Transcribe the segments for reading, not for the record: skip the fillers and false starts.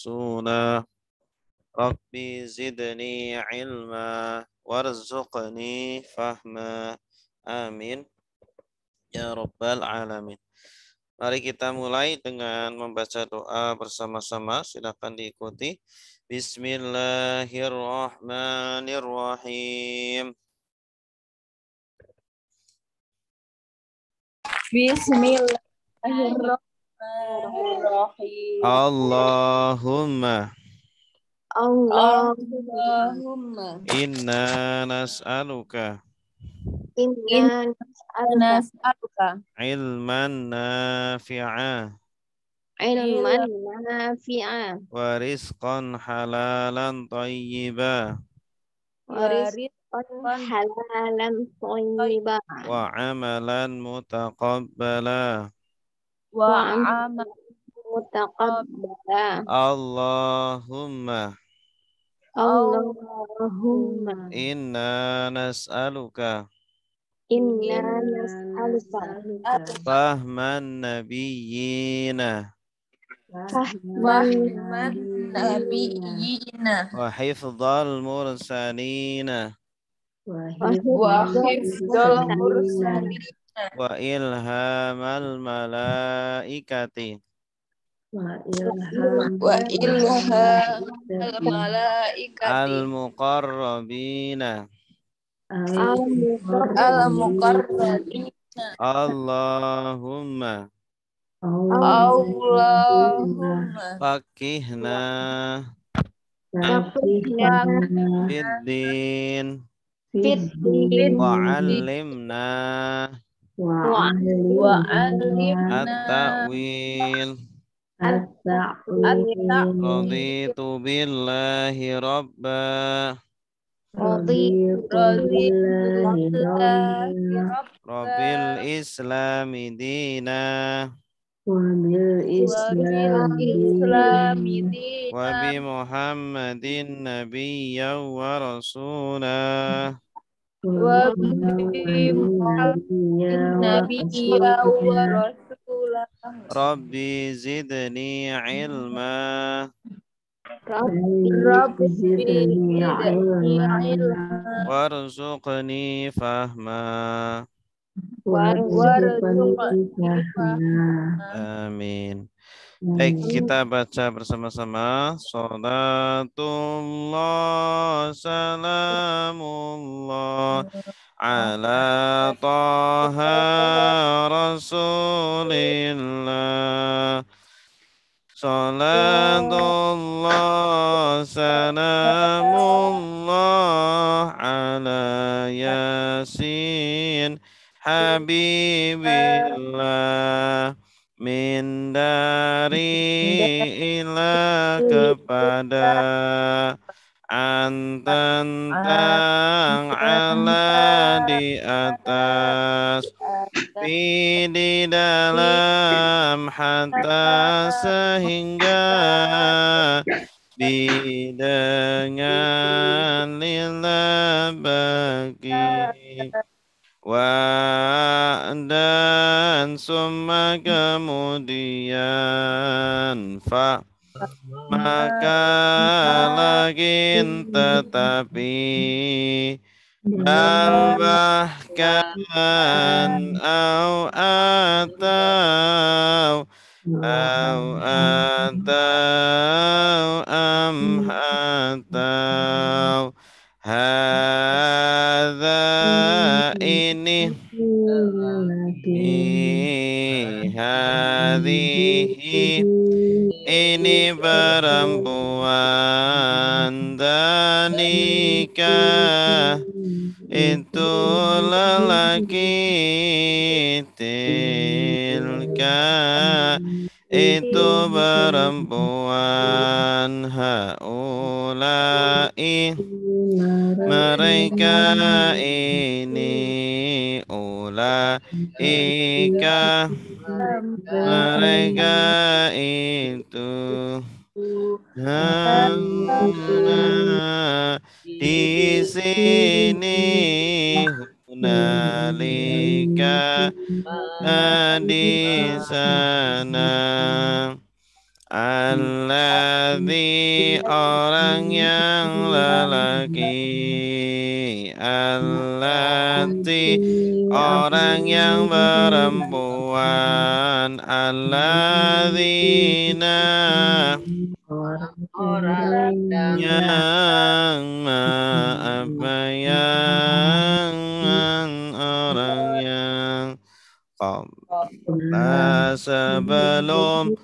ورسولا ربي زدني علما وارزقني فهما amin ya rabbal alamin. Mari kita mulai dengan membaca doa bersama-sama. Silakan diikuti. Bismillahirrahmanirrahim. Bismillahirrahmanirrahim. Allahumma inna nas'aluka nas'aluka ilman nafi'a ilman nafi'a wa rizqan halalan tayyiba wa rizqan halalan thayyiba wa amalan mutaqabbala wa amalan mutaqabbala. Allahumma Allahumma inna nas'aluka inna nas'aluka fahman nabiyyina fahman nabiyyina wa hifdzal mursalina wa hifdzal mursalin wa ilhamal malaikati wa ilhamal malaikati al-muqarrabina al-muqarrabin. Allahumma Allahumma faqihna fiddin wa 'allimna at-ta'wil raditu billahi rabba rabbil islami dina wa bi muhammadin nabiyyan wa rasulah rabbi zidni ilma warzuqni fahma amin. Baik, kita baca bersama-sama. Salatullah salamullah ala taha rasulillah. Salatullah salamullah ala yasin habibillah. Min dari ila kepada tentang ala di atas di dalam hatta sehingga di dengan lillah bagi dan summa kemudian maka lagi tetapi bahkan atau hadza ini hadhihi ini perempuan dalika itu lelaki tilka itu perempuan haulai mereka ini ulaika mereka itu di sini hunalika di sana Alladzi orang yang lelaki. Allati orang yang perempuan. Alladzina Orang yang apa yang orang yang qabla sebelum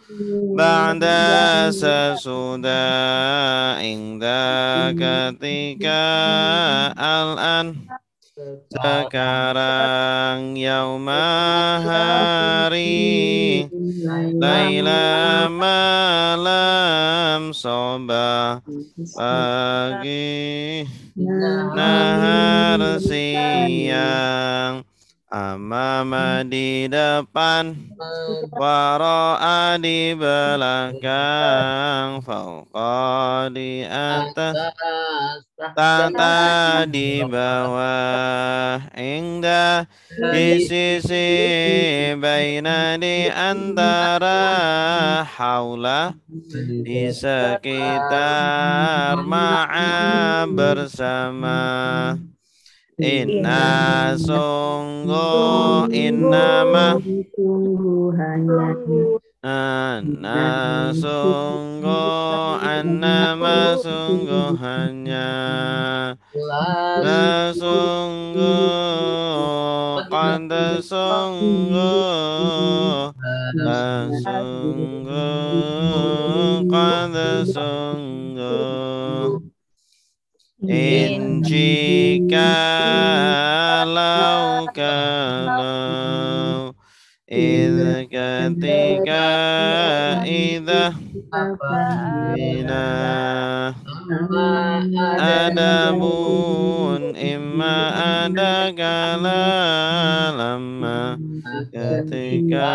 ba'da sesudah inda ketika al-an sekarang yauma hari laila malam sobah pagi nahar siang amama di depan wara'a di belakang fauqa di atas tata di bawah indah di sisi baina di antara haula di sekitar ma'a bersama inna sungguh innama Anna sungguh annama sungguhannya sungguh qad sungguh sungguh qad sungguh in jikalau kalau idh ketika idha bina adamun imma ada kala lama ketika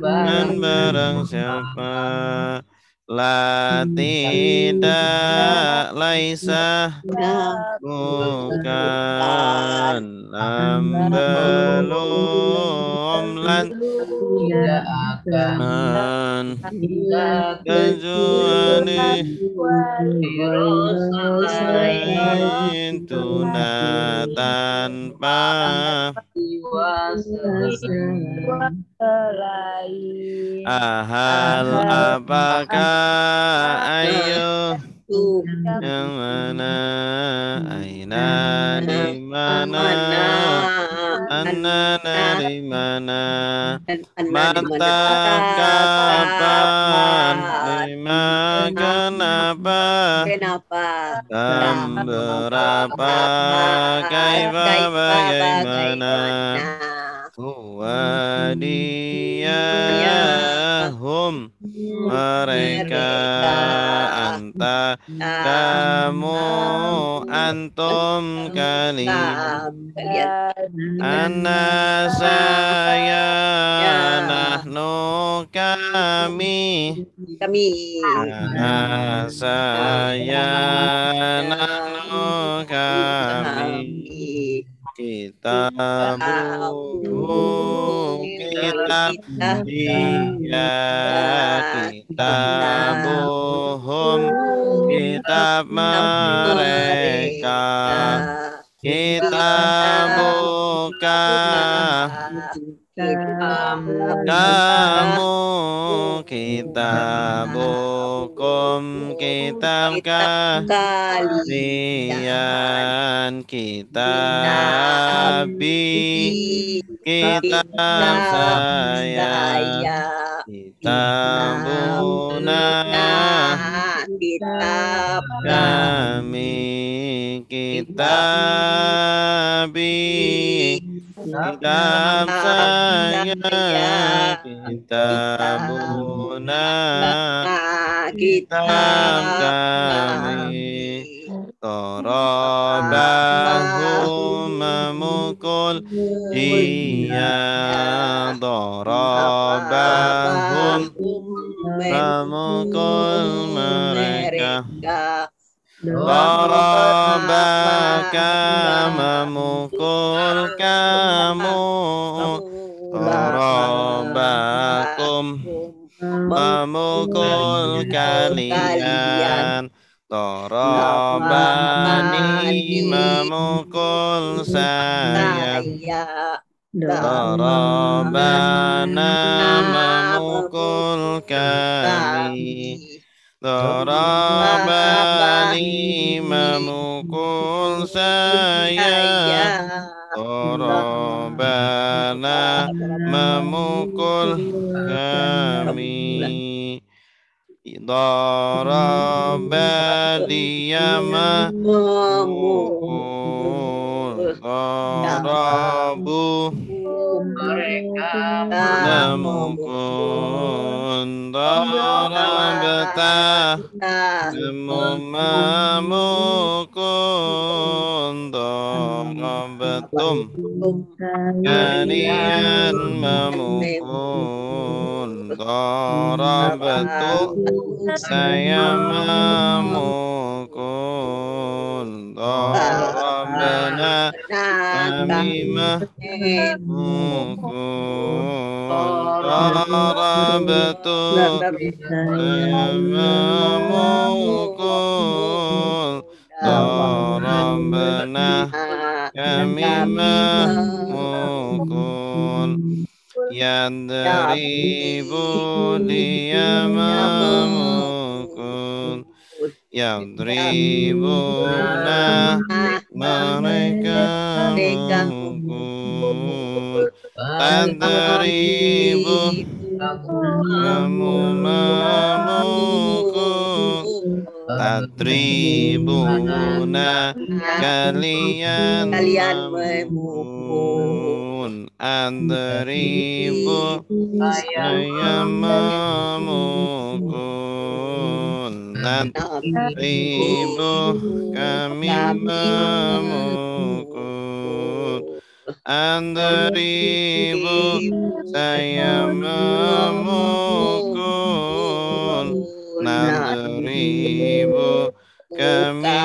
dan barang siapa la tidak laisa bukan belum lan kecuali tuna tanpa ahal apakah ayo yang mana aina di mana anna dari mana mata kapan lima kenapa berapa kaifa bagaimana huwa dia hum mereka anta kamu antum kalian ana saya nahnu kami ana saya nahnu kami kitab dia kitabuhum kitab mereka kitabuka kamu kitabukum kitab kalian kitabi kitab saya kitabuna kitab kami kitabi kitab saya kitabuna kitab kami Darabahu memukul dia Darabahum memukul mereka Darabaka memukul kamu Darabakum memukul kalian. Dorobani memukul saya. Dorobana memukul kami. Dorobani memukul saya. Dorobana memukul kami. Daraba dia memukul. Darabu mereka memukul. Darabata memukul. Darabatum kalian memukul. Darabatu saya memukul. Darabana kami memukul. Darabatu saya memukul. Darabana kami memukul. Yadribu dia memukul. Yadribuna mereka memukul. Tadribu kamu memukul. Tadribuna kalian memukul. Adribu saya memukul. Nadribu kami memukul. Adribu saya memukul. Nadribu kami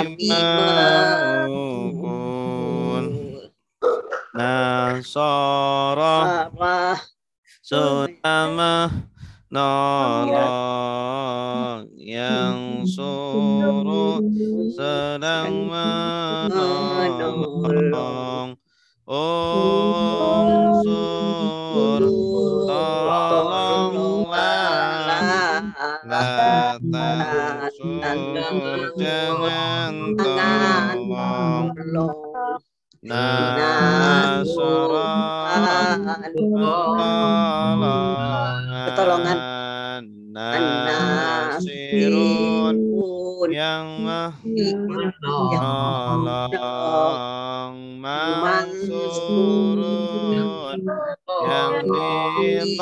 memukul. Nasara sudah menolong. Yang suruh sedang menolong. Unsur tolonglah. La tansur jangan tolong. Nasran pertolongan. Nasirun yang menolong. Mansurun yang ditolong.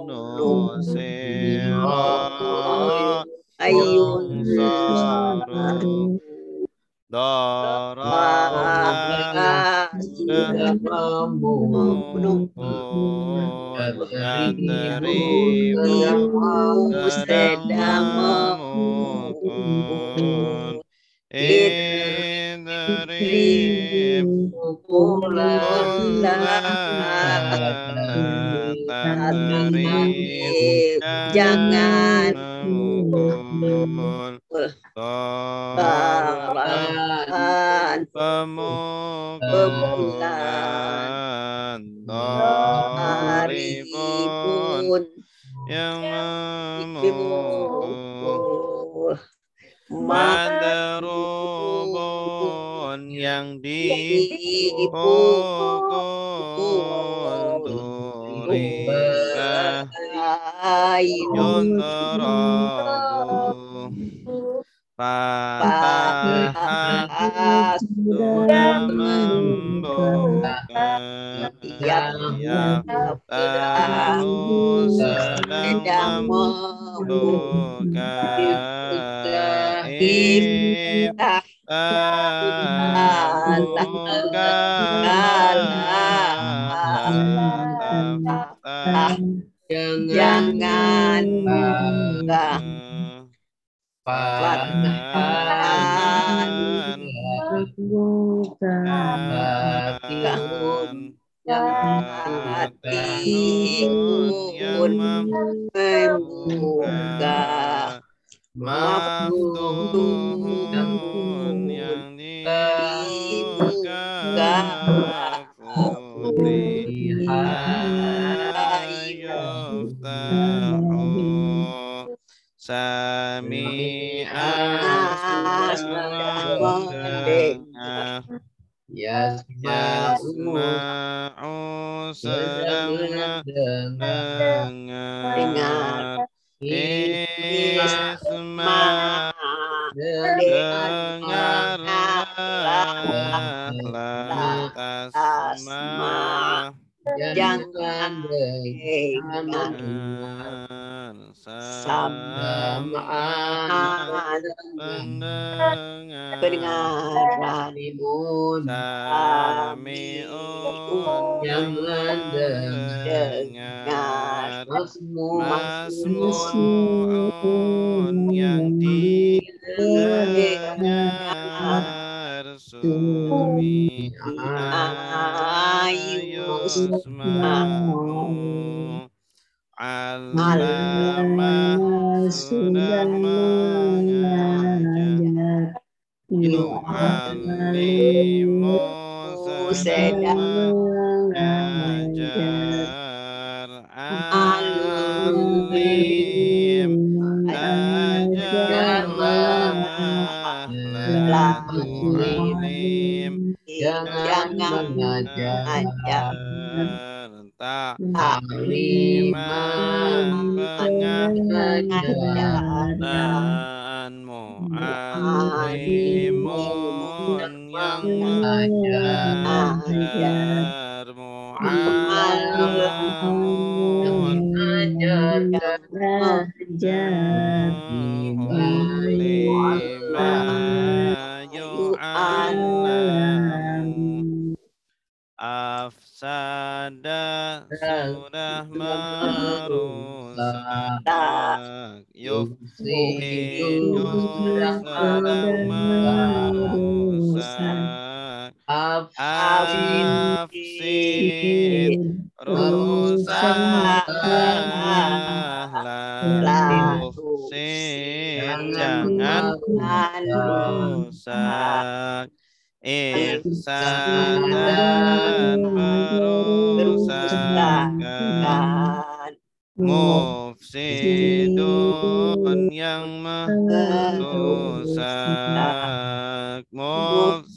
Nusira yang saru. Daraba sudah memukul. Yadribu sedang memukul. Idrib tadrib jangan memukul. Daraban pemukulan. Daribun yang memukul. Madrubun yang dipukul. Duriba yunrabu. Fatah sudah membuka. Ya tahu sedang membuka. Jangan membuka maftuhun yang dibuka futiha yuftahu sami'an sudah mendengar Yasma'u sedang mendengar Isma' dengarlah tasma' jangan dengar sama pendengaran sami'un yang mendengar masmu'un yang didengar sumi'a yusma'u Alamah sudah mengajar Yu'allimu sedang mengajar Alim ajarlah la tu'alim jangan mengajar Ta'liman pengajaran Mu'allimun yang mengajar Mu'allamun lima yu'allamu Afsada sudah merusak Yufsidu sedang merusak Afsid rusaklah Tufsid jangan rusak Ifsadan perusakan Mufsidun yang merusak Mufsadun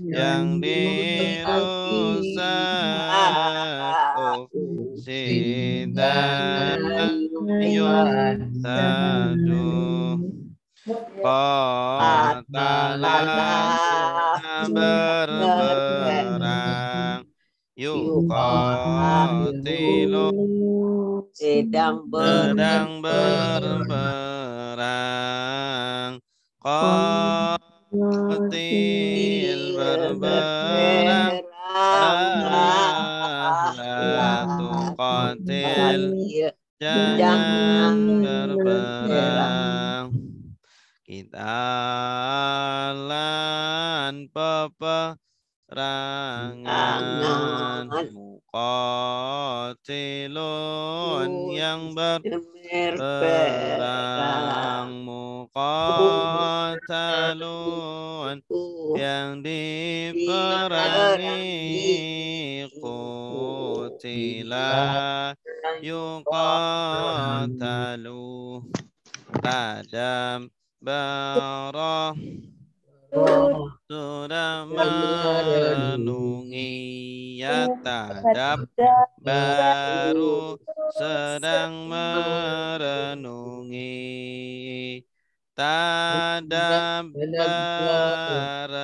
yang dirusak Ufsidan yuftadu Qatala sudah berperang Yuqatilu sedang berperang Qatil berperang La tuqatil jangan berperang Kita lan peperangan Muqatilun yang berperang Muqatalun yang diperangi Qutila yuqatalu Tadam barah sudah merenungi ya tadab baru sedang merenungi tadab merenungilah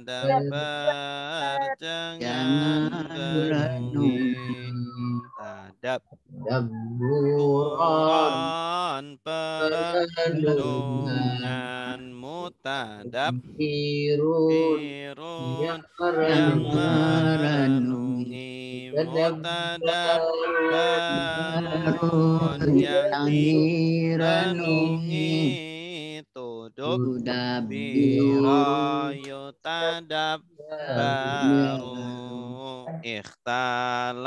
tadabar jangan renungi tadab Quran perenungan mutadab irun yang merenungi mutadab barun yang direnungi tudub biro yutadab baru. Ikhtalafa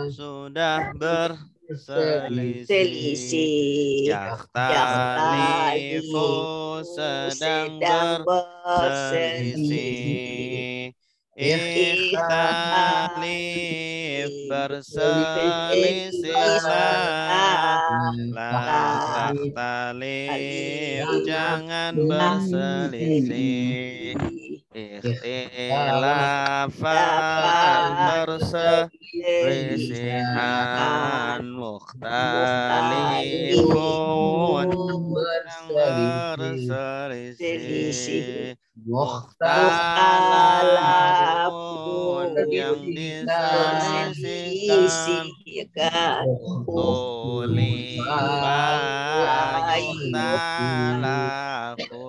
sudah berselisih. selisih. Yahtalifu sedang berselisih. Ikhtalif berselisihlah. La takhtalif jangan berselisih. Ikhtilafan berselisihan. Mukhtalifun yang berselisih. Mukhtalafun yang diselisihkan. Utulifa yuhtalafu.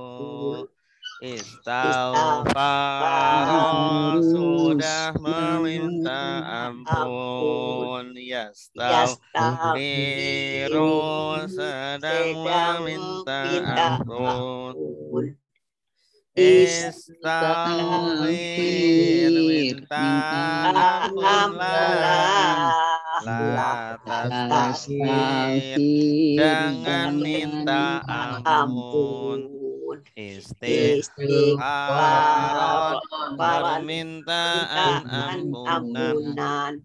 Istaghfara sudah meminta ampun. Yastaghfiru sedang meminta ampun. Istaghfir minta ampunlah. La tastaghfir jangan minta ampun. Istighfar permintaan ampunan.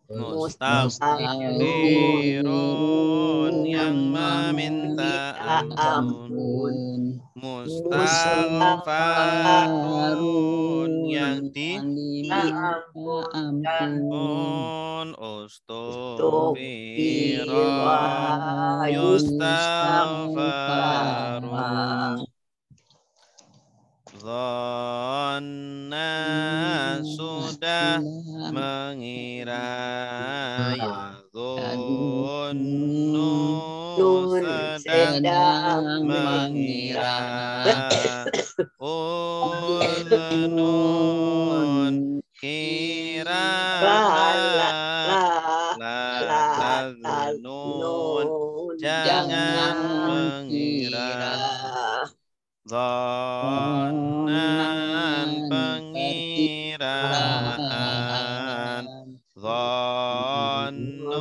Mustaghfirun yang meminta ampun. Mustaghfarun yang diampun. Ustughfira yustaghfarun. Zonna sudah mengira. Yadhunnu sedang mengira. Uznun kiralah. La taznun jangan mengira. Dhannan pengiraan. Dhannun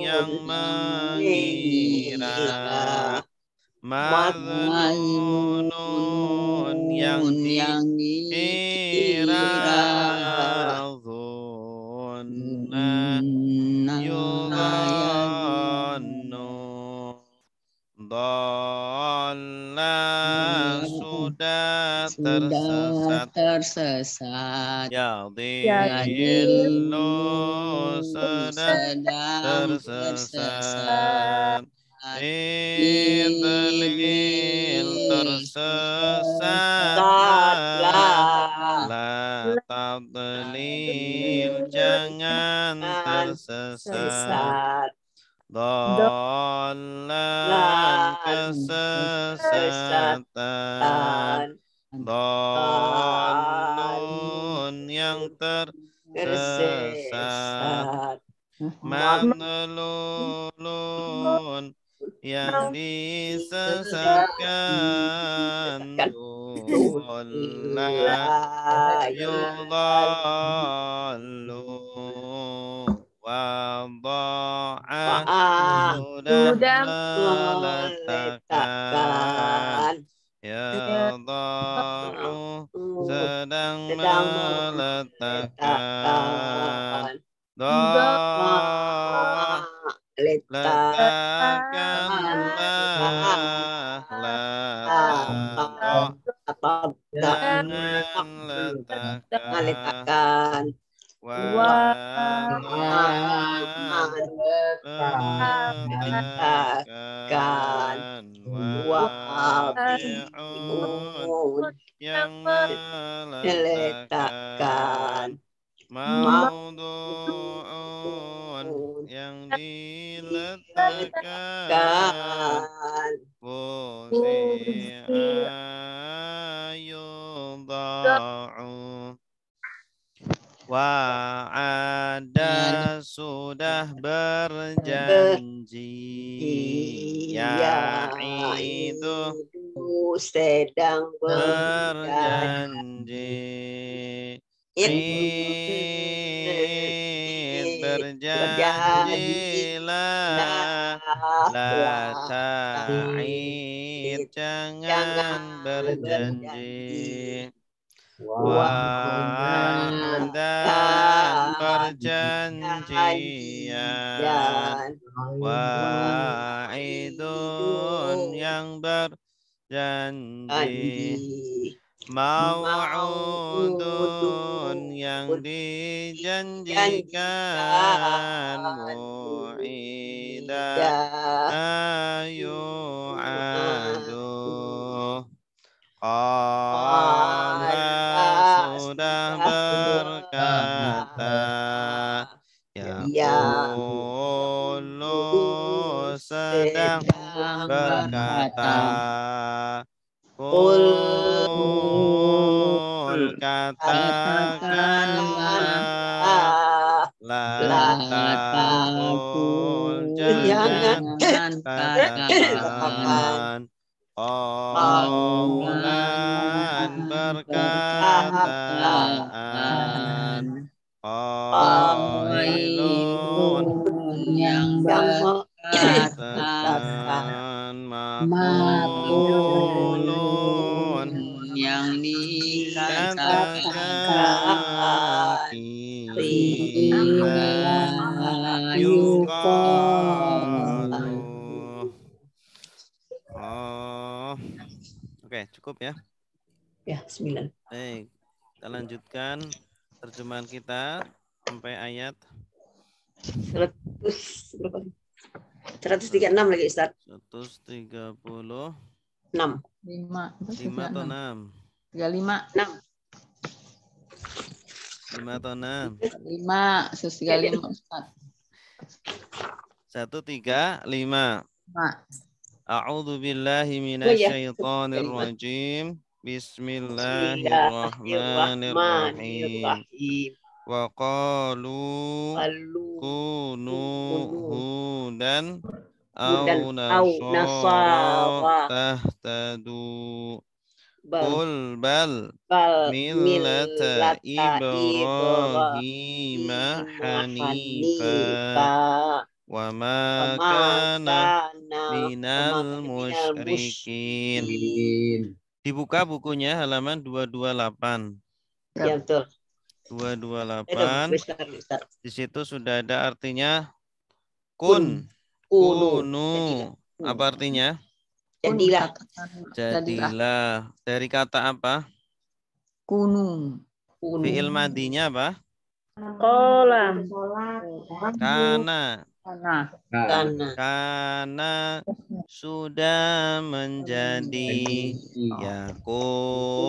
yang mengira. Madhnunun yang dikira. Dhunnan yudhannu. Dhalla sudah tersesat. Yadhillu sedang tersesat. Idlil tersesatlah. La tadlil jangan tersesat. Dhalan kesesatan. Dhalun yang tersesat. Madlulun yang disesatkan. Dhulla yudhallu. Wada'a sudah meletakkan. Yada'u sedang meletakkan. Da'a letakkanlah. La jangan letakkan. Meletakkan. Wabi'un yang meletakkan. Maudu'un yang diletakkan. Wusi'a yudha'u. Wa'ada sudah berjanji. Ya'idu sedang berjanji. Berjanjilah, la ta'id, jangan berjanji. Wa'ad dan perjanjian, wa'idun yang berjanji, mau'udun yang dijanjikan, mu'ida ayu'adu. Allah sudah berkata, yaqulu sedang berkata, Qul katakanlah, la taqul jangan katakan, qaulan perkataan, qailun yang berkata, maqulun yang dikatakan, qila yuqalu. Oh, oke, cukup ya. Ya, 9. Baik, kita lanjutkan terjemahan kita sampai ayat 136 lagi Ustaz. 136 6. 5 atau 6? 35 5 atau 6? 5 135 Ustaz. 135. A'udzu billahi minasyaitonir rajim. Bismillahirrahmanirrahim. Wa qalu kunu hudan au nasara tahtadu. Qul bal millata Ibrahim hanifa wa ma kana minal musyrikin. Dibuka bukunya halaman 228. Ya, betul. 228. Besar. Di situ sudah ada artinya kun. Kunu. Apa artinya? Jadilah. Dari kata apa? Kunu. Fi'il madinya apa? Kana. Karena sudah menjadi, yakunu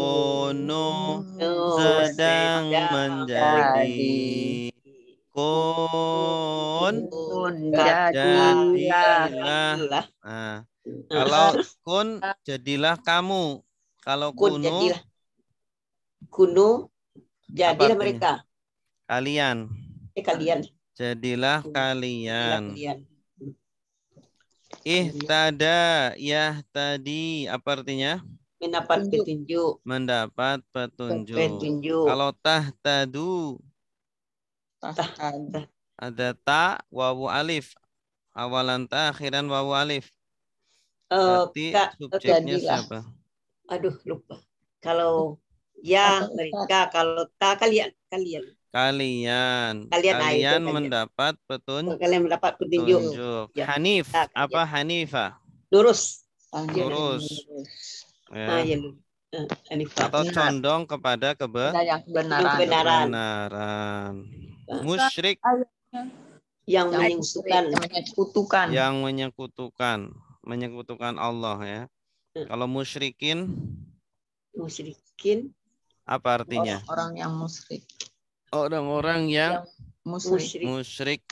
sedang menjadi, kun jadilah. Nah, kalau kun jadilah kamu, kalau kunu jadilah mereka. Kalian. Kalian. Jadilah kalian. Ihtada yahtadi, apa artinya? Mendapat petunjuk. Mendapat petunjuk. Kalau tahtadu ada ta wawu alif. Awalan ta akhiran wawu alif. Berarti subjeknya siapa? Aduh, lupa. Kalau ya mereka, kalau ta kalian. Kalian mendapat petunjuk. Kalian mendapat petunjuk. Ya. Hanif, apa Hanifah? Lurus. Ya. Atau condong kepada kebenaran. Musyrik yang menyekutukan Allah ya. Kalau musyrikin apa artinya? Orang yang musyrik. Orang-orang yang musyrik.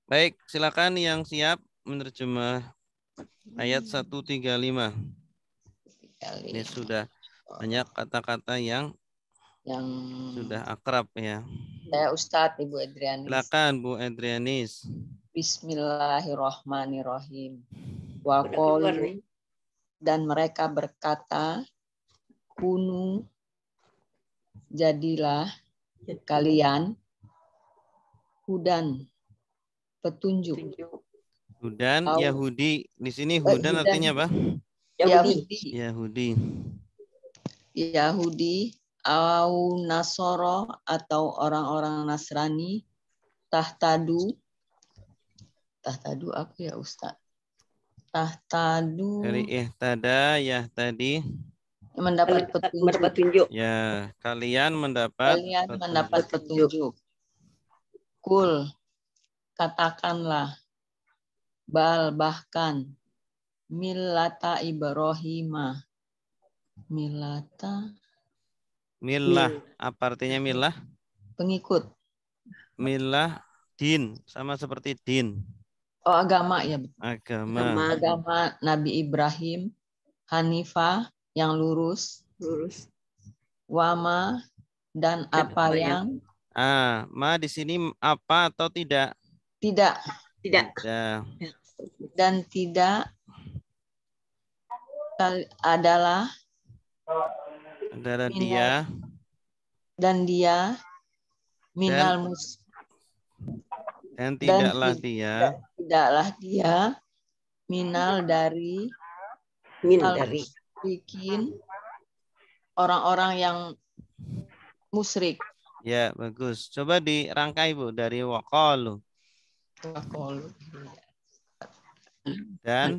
Baik, silakan yang siap menerjemah ayat 135. Ini sudah banyak kata-kata yang sudah akrab ya. Saya Ustadz Ibu Edrianis. Silakan Bu Edrianis. Bismillahirrahmanirrahim. Waqalu, dan mereka berkata, kunu, jadilah kalian hudan, petunjuk. Hudan Yahudi. Di sini hudan artinya apa? Yahudi. Yahudi au Nasoro atau orang-orang Nasrani. Tahtadu apa ya Ustaz? Tahtadu Dari ihtada yahtadi. Mendapat petunjuk. Ya, kalian mendapat petunjuk. Kul, katakanlah, bal bahkan, millata Ibrahimah. Milah, apa artinya milah? Pengikut. Milah din, sama seperti din. Oh, agama ya. Agama Nabi Ibrahim, Hanifah yang lurus. Wama dan apa yang. Ma di sini apa atau tidak? Tidak. Dan tidak adalah dia. Dan dia minal dan tidaklah dia minal dari bikin orang-orang yang musyrik. Ya, bagus. Coba dirangkai, Bu, dari waqalu. Dan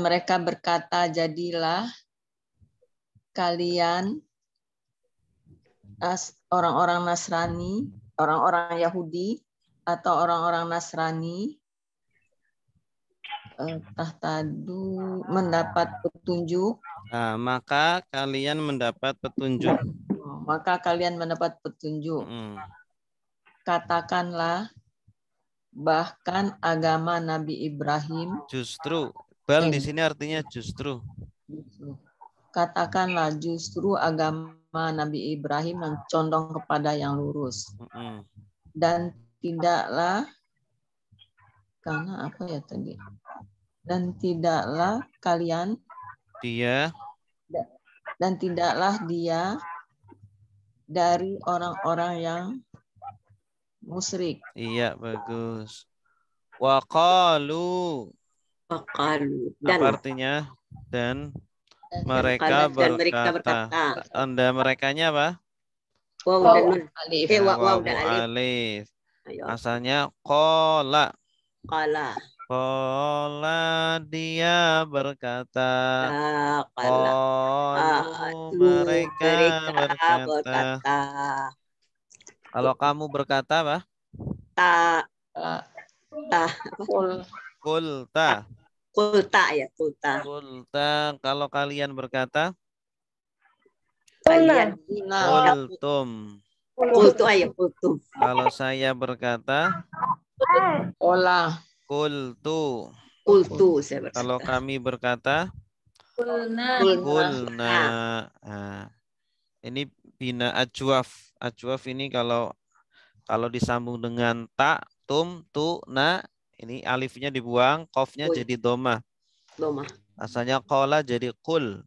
mereka berkata jadilah kalian orang-orang Nasrani, orang-orang Yahudi atau orang-orang Nasrani tahtadu mendapat petunjuk. Maka kalian mendapat petunjuk. Katakanlah, bahkan agama Nabi Ibrahim. Justru, bal di sini artinya justru. Katakanlah justru agama Nabi Ibrahim yang condong kepada yang lurus. Dan tidaklah, karena apa ya tadi? Dan tidaklah kalian. Dan tidaklah dia dari orang-orang yang musyrik. Iya, bagus. Waqalu. Apa artinya? Dan mereka berkata. Anda merekanya apa? Waw dan alif. Asalnya qala. Qala dia berkata. Qalu mereka berkata. Kalau kamu berkata apa? Kulta. Kalau kalian berkata? Kultum. Kalau saya berkata? Kultu. Kalau kami berkata? Kulna. Ini bina ajwaf. Ajwaf ini kalau disambung dengan ta, tum, tu, na, ini alifnya dibuang, qafnya jadi doma. Asalnya qala jadi qul.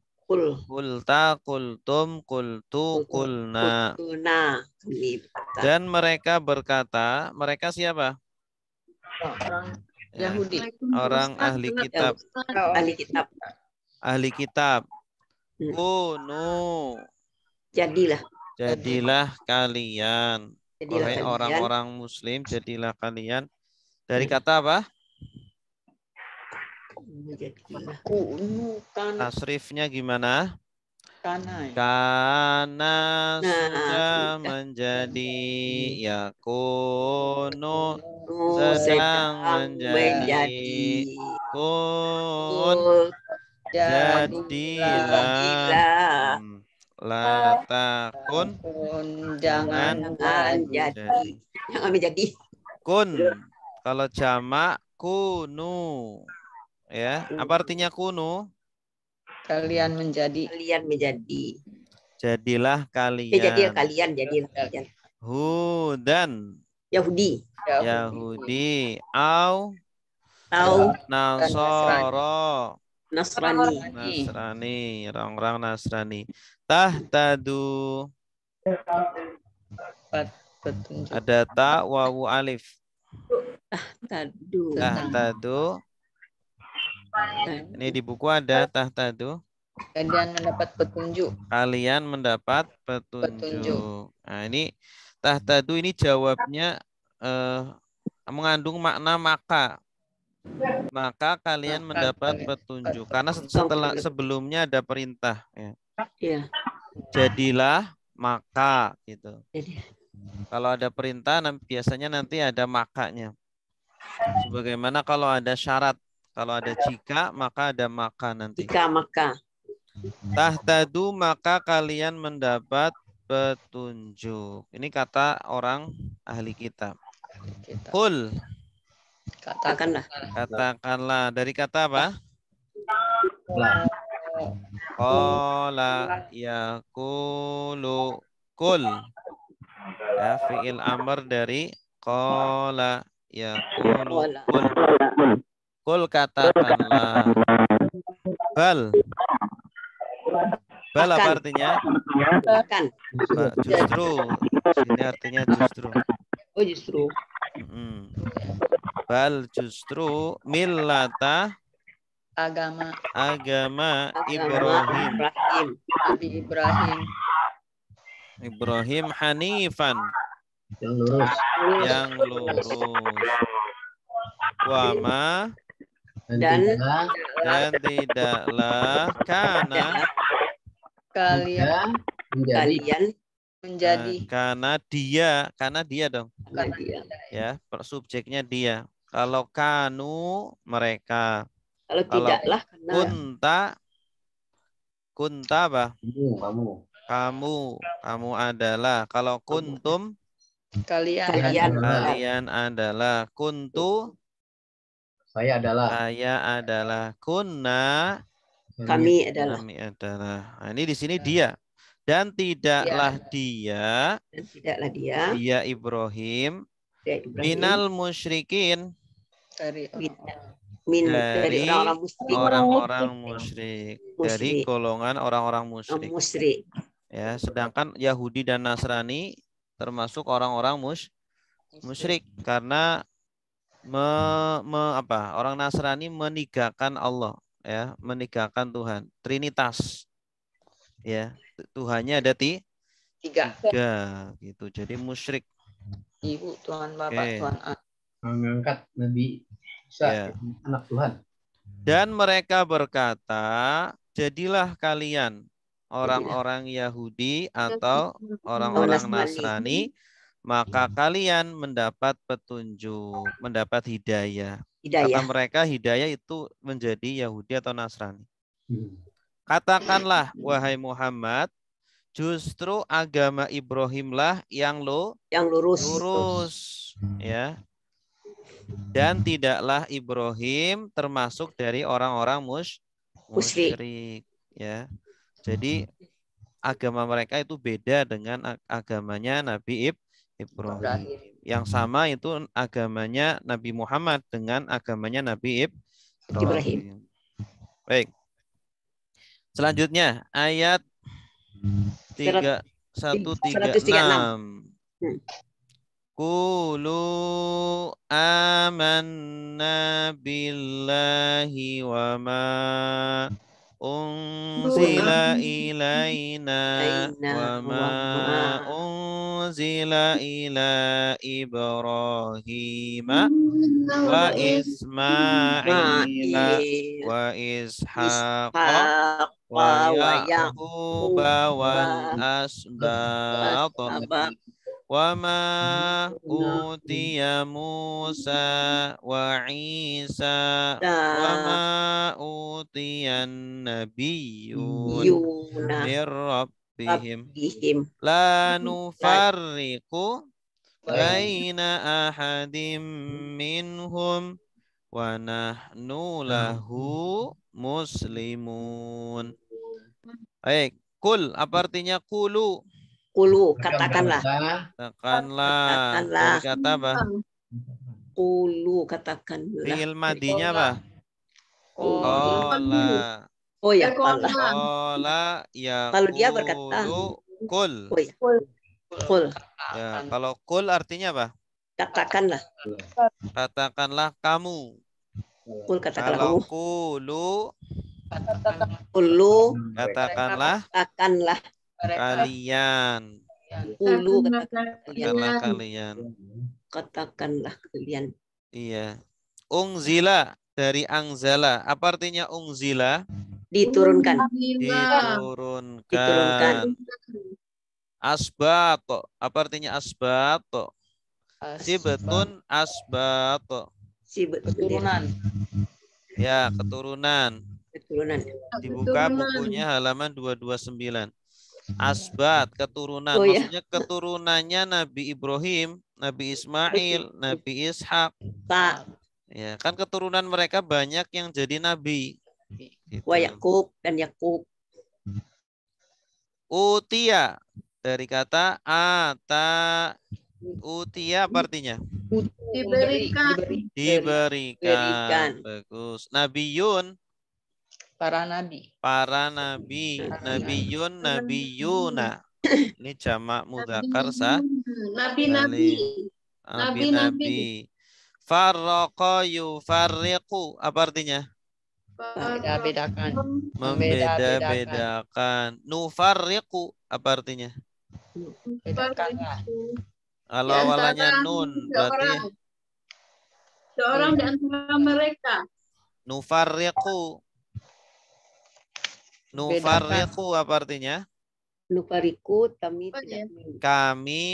Qulta, qultum, qultu, qulna. Dan mereka berkata, mereka siapa? Yahudi. Orang ahli kitab. Ahli kitab. Kunu. Jadilah kalian. Wahai orang-orang muslim, jadilah kalian. Dari kata apa? Tasrifnya gimana? Karena sudah menjadi, yakunu sedang menjadi, kun jadilah, la takun jangan menjadi. Kun kalau jamak kunu, ya, apa artinya kunu? Kalian menjadi. Jadilah kalian. Jadilah kalian. Hudan. Yahudi. Yahudi. Au Au Nasoro. Nasrani. Nasrani. Orang-orang Nasrani. Tahtadu. Petunjuk. Ada ta, wawu, alif. Tadu. Tahtadu. Ini di buku ada tahtadu. Kalian mendapat petunjuk. Kalian mendapat petunjuk. Nah, ini tahtadu ini jawabnya mengandung makna maka. Maka kalian mendapat petunjuk. Karena setelah sebelumnya ada perintah. Ya. Iya. Jadilah maka gitu. Jadi. Kalau ada perintah biasanya nanti ada makanya. Sebagaimana kalau ada syarat. Kalau ada jika maka ada maka nanti. Jika maka. Tahtadu maka kalian mendapat petunjuk. Ini kata orang ahli kitab. Qul. Katakanlah. Dari kata apa? Qala yaqulu qul. Ya, fi'il amr dari qala yaqulu qul. Qul katakanlah. Bal. Bal apa artinya? Bahkan. Justru. Ini artinya justru. Oh justru. Bal justru millata Agama Ibrahim. Nabi Ibrahim. Ibrahim hanifan. Yang lurus. Wama Dan tidaklah karena Kalian menjadi karena dia dong. Ya, subjeknya dia. Kalau kanu mereka. Kalau tidaklah karena kunta apa? Kamu adalah. Kalau kuntum kalian adalah. Kuntu saya adalah. Kunna kami adalah. Nah, ini di sini dia. Dan tidaklah dia dia Ibrahim minal musyrikin dari orang-orang musyrik. Dari golongan orang-orang musyrik. Ya, sedangkan Yahudi dan Nasrani termasuk orang-orang musyrik karena orang Nasrani meninggalkan Allah, ya, meninggalkan Tuhan, Trinitas. Ya, Tuhannya ada tiga gitu. Jadi musyrik. Ibu, Tuhan Bapak, Tuhan anak. Mengangkat Nabi Isa, anak Tuhan. Dan mereka berkata, jadilah kalian orang-orang Yahudi atau orang-orang Nasrani, maka kalian mendapat petunjuk, mendapat hidayah. Kata mereka hidayah itu menjadi Yahudi atau Nasrani. Katakanlah, wahai Muhammad, justru agama Ibrahimlah yang lurus. Ya. Dan tidaklah Ibrahim termasuk dari orang-orang musyrik. Ya. Jadi agama mereka itu beda dengan agamanya Nabi Ibrahim. Yang sama itu agamanya Nabi Muhammad dengan agamanya Nabi Ibrahim. Baik. Selanjutnya ayat 136. Qulu amanna billahi wa ma unzila ilaina wa ma unzila ila Ibrahim wa Ismail wa Ishaq wa Yaqub wal asbat wa ma utiya Musa wa Isa wa ma utiyan nabiyyun mir rabbihim la nufarriqu baina ahadim minhum wa nahnu lahu muslimun. Baik, kul apa artinya kulu? Kulu, katakanlah. Katakanlah. Dari kata apa? Kulu, katakanlah. Fi'il madinya apa? Kola. Oh ya, Kola ya. Kalau dia berkata, kul. oh ya, kul. Ya, kalau kul artinya apa? Katakanlah. Katakanlah kamu. Kul, katakanlah Kalau kamu. kulu, katakanlah kalian. Kulu, katakanlah kalian. Katakanlah kalian. Iya. Ungzila dari angzala. Apa artinya ungzila? Diturunkan. Diturunkan. Asbato. Apa artinya asbato? Sibetun asbato. Keturunan. Ya, keturunan. Keturunan. Dibuka bukunya halaman 229. Asbat, keturunan. Oh, ya. Maksudnya keturunannya Nabi Ibrahim, Nabi Ismail, Nabi Ishak. Pak. Ya, kan keturunan mereka banyak yang jadi nabi. Gitu. Wa Yakub dan Yakub. Utia dari kata ata. Utia apa artinya? Diberikan. Bagus. Nabiyun. Para nabi. Nabiyun, nabiyuna. Ini jamak mudzakkar sah. Nabi. Farraqa yufarriqu. Apa artinya? Membeda-bedakan. Nufarriqu. Apa artinya? Kalau awalannya nun berarti seorang di antara mereka. Nufarriqu apa artinya? Nufariku kami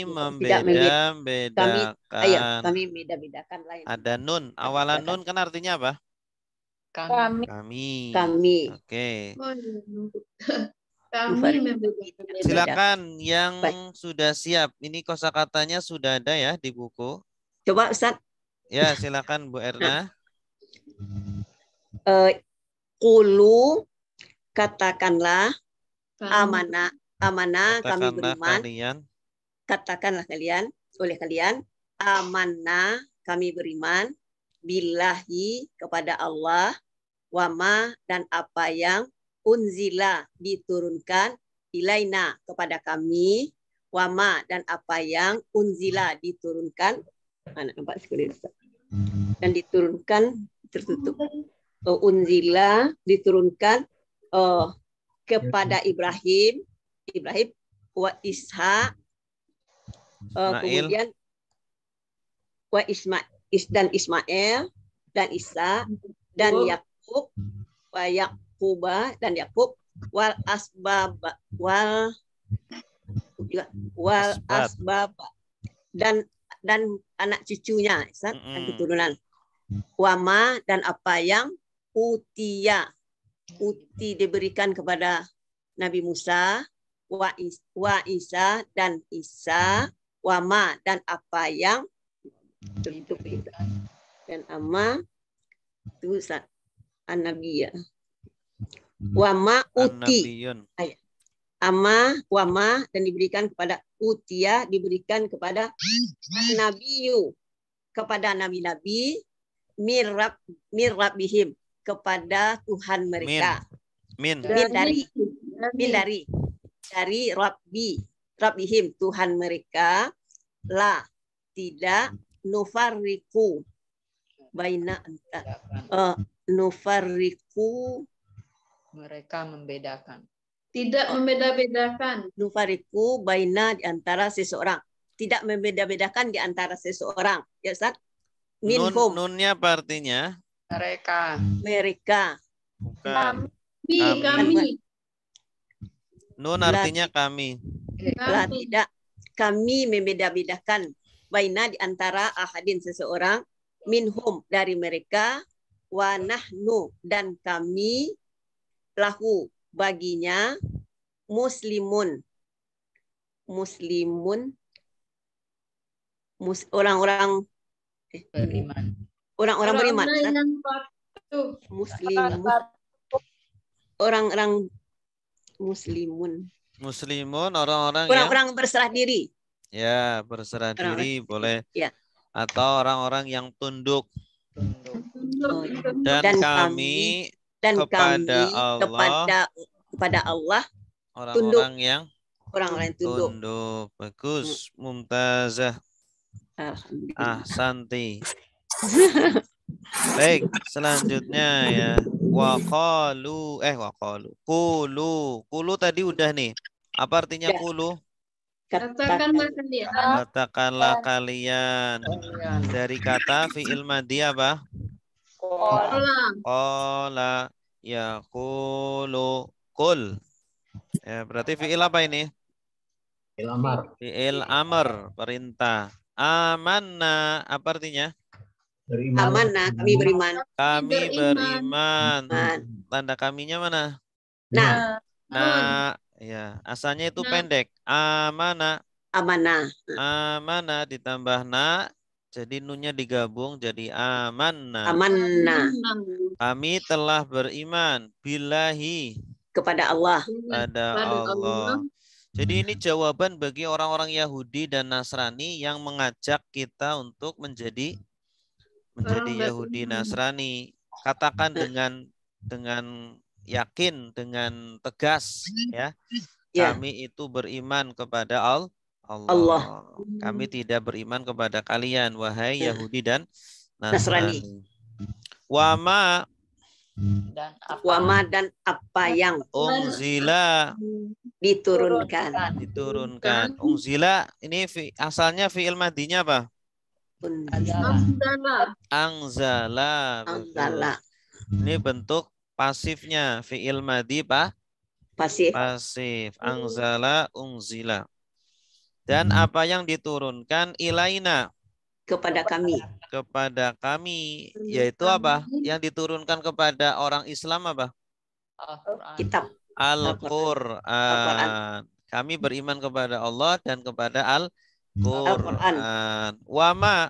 membeda-bedakan. Kami beda-bedakan lain. Ada nun. Awalan nun kan artinya apa? Kami. Oke. Kami Silakan yang sudah siap. Ini kosakatanya sudah ada ya di buku. Coba Ustaz. Ya, silakan Bu Erna. Kulu, katakanlah, amanah kami beriman. Katakanlah kalian, oleh kalian, amanah kami beriman, billahi kepada Allah, wama dan apa yang unzila diturunkan, ilaina kepada kami, wama dan apa yang unzila diturunkan, nampak sekali dan diturunkan tertutup. Unzila diturunkan kepada Ibrahim wa Ishak, kemudian wa Ismail dan Isa dan Yakub, wa Yakuba dan Yakub, wal asbab dan anak cucunya, dan keturunan. Wama dan apa yang uti diberikan kepada Nabi Musa, wa Isa dan Isa, wama dan apa yang dan ama itu an-nabiyya. Wama uti. Wama dan diberikan kepada utia, diberikan kepada nabiyu, kepada nabi-nabi mirrabbihim, kepada Tuhan mereka. Dari rabbihim, Tuhan mereka, la tidak nufarriku baina nufarriku, mereka membedakan. Tidak membeda-bedakan. Nufariku baina di antara seseorang. Tidak membeda-bedakan di antara seseorang. Ya Ustaz? Minhum. Nunnya apa artinya? Mereka. Bukan. Kami. Nun artinya kami. Tidak. Kami membeda-bedakan baina di antara ahadin seseorang, minhum dari mereka, wa nahnu dan kami, lahu baginya, muslimun orang-orang beriman. Orang-orang beriman. Muslim. Orang-orang muslimun. Muslimun orang-orang yang berserah diri. Ya, berserah diri boleh. Ya. Atau orang-orang yang tunduk. Dan kami kepada Allah orang-orang yang tunduk. Bagus, mumtazah. Ahsanti. Baik, selanjutnya ya. Waqalu. Qulu tadi udah nih. Apa artinya qulu? Katakanlah kalian. Dari kata fi'il madhi apa? Qala yaqulu qul. Ya, berarti fi'il apa ini? Fi'il amr, perintah. Amanna, apa artinya? Amanna, kami beriman. Kami beriman. Tanda kaminya mana? Nah. Ya, asalnya itu pendek. Amana. Amana ditambah na, jadi nunnya digabung jadi amanna. Kami telah beriman billahi, kepada Allah. Pada Allah. Jadi ini jawaban bagi orang-orang Yahudi dan Nasrani yang mengajak kita untuk menjadi Yahudi Nasrani. Katakan dengan yakin, dengan tegas ya. Kami itu beriman kepada Allah. Kami tidak beriman kepada kalian, wahai Yahudi dan Nasrani. Wama dan apa yang unzila diturunkan. Unzila ini asalnya fi'il madhinya apa? Angzala. Ini bentuk pasifnya fi'il madhi pasif. Angzala, unzila. Dan apa yang diturunkan ilaina, kepada kami, yaitu apa? Yang diturunkan kepada orang Islam apa? Kitab Al-Qur'an. Kami beriman kepada Allah dan kepada Al-Qur'an. Wama,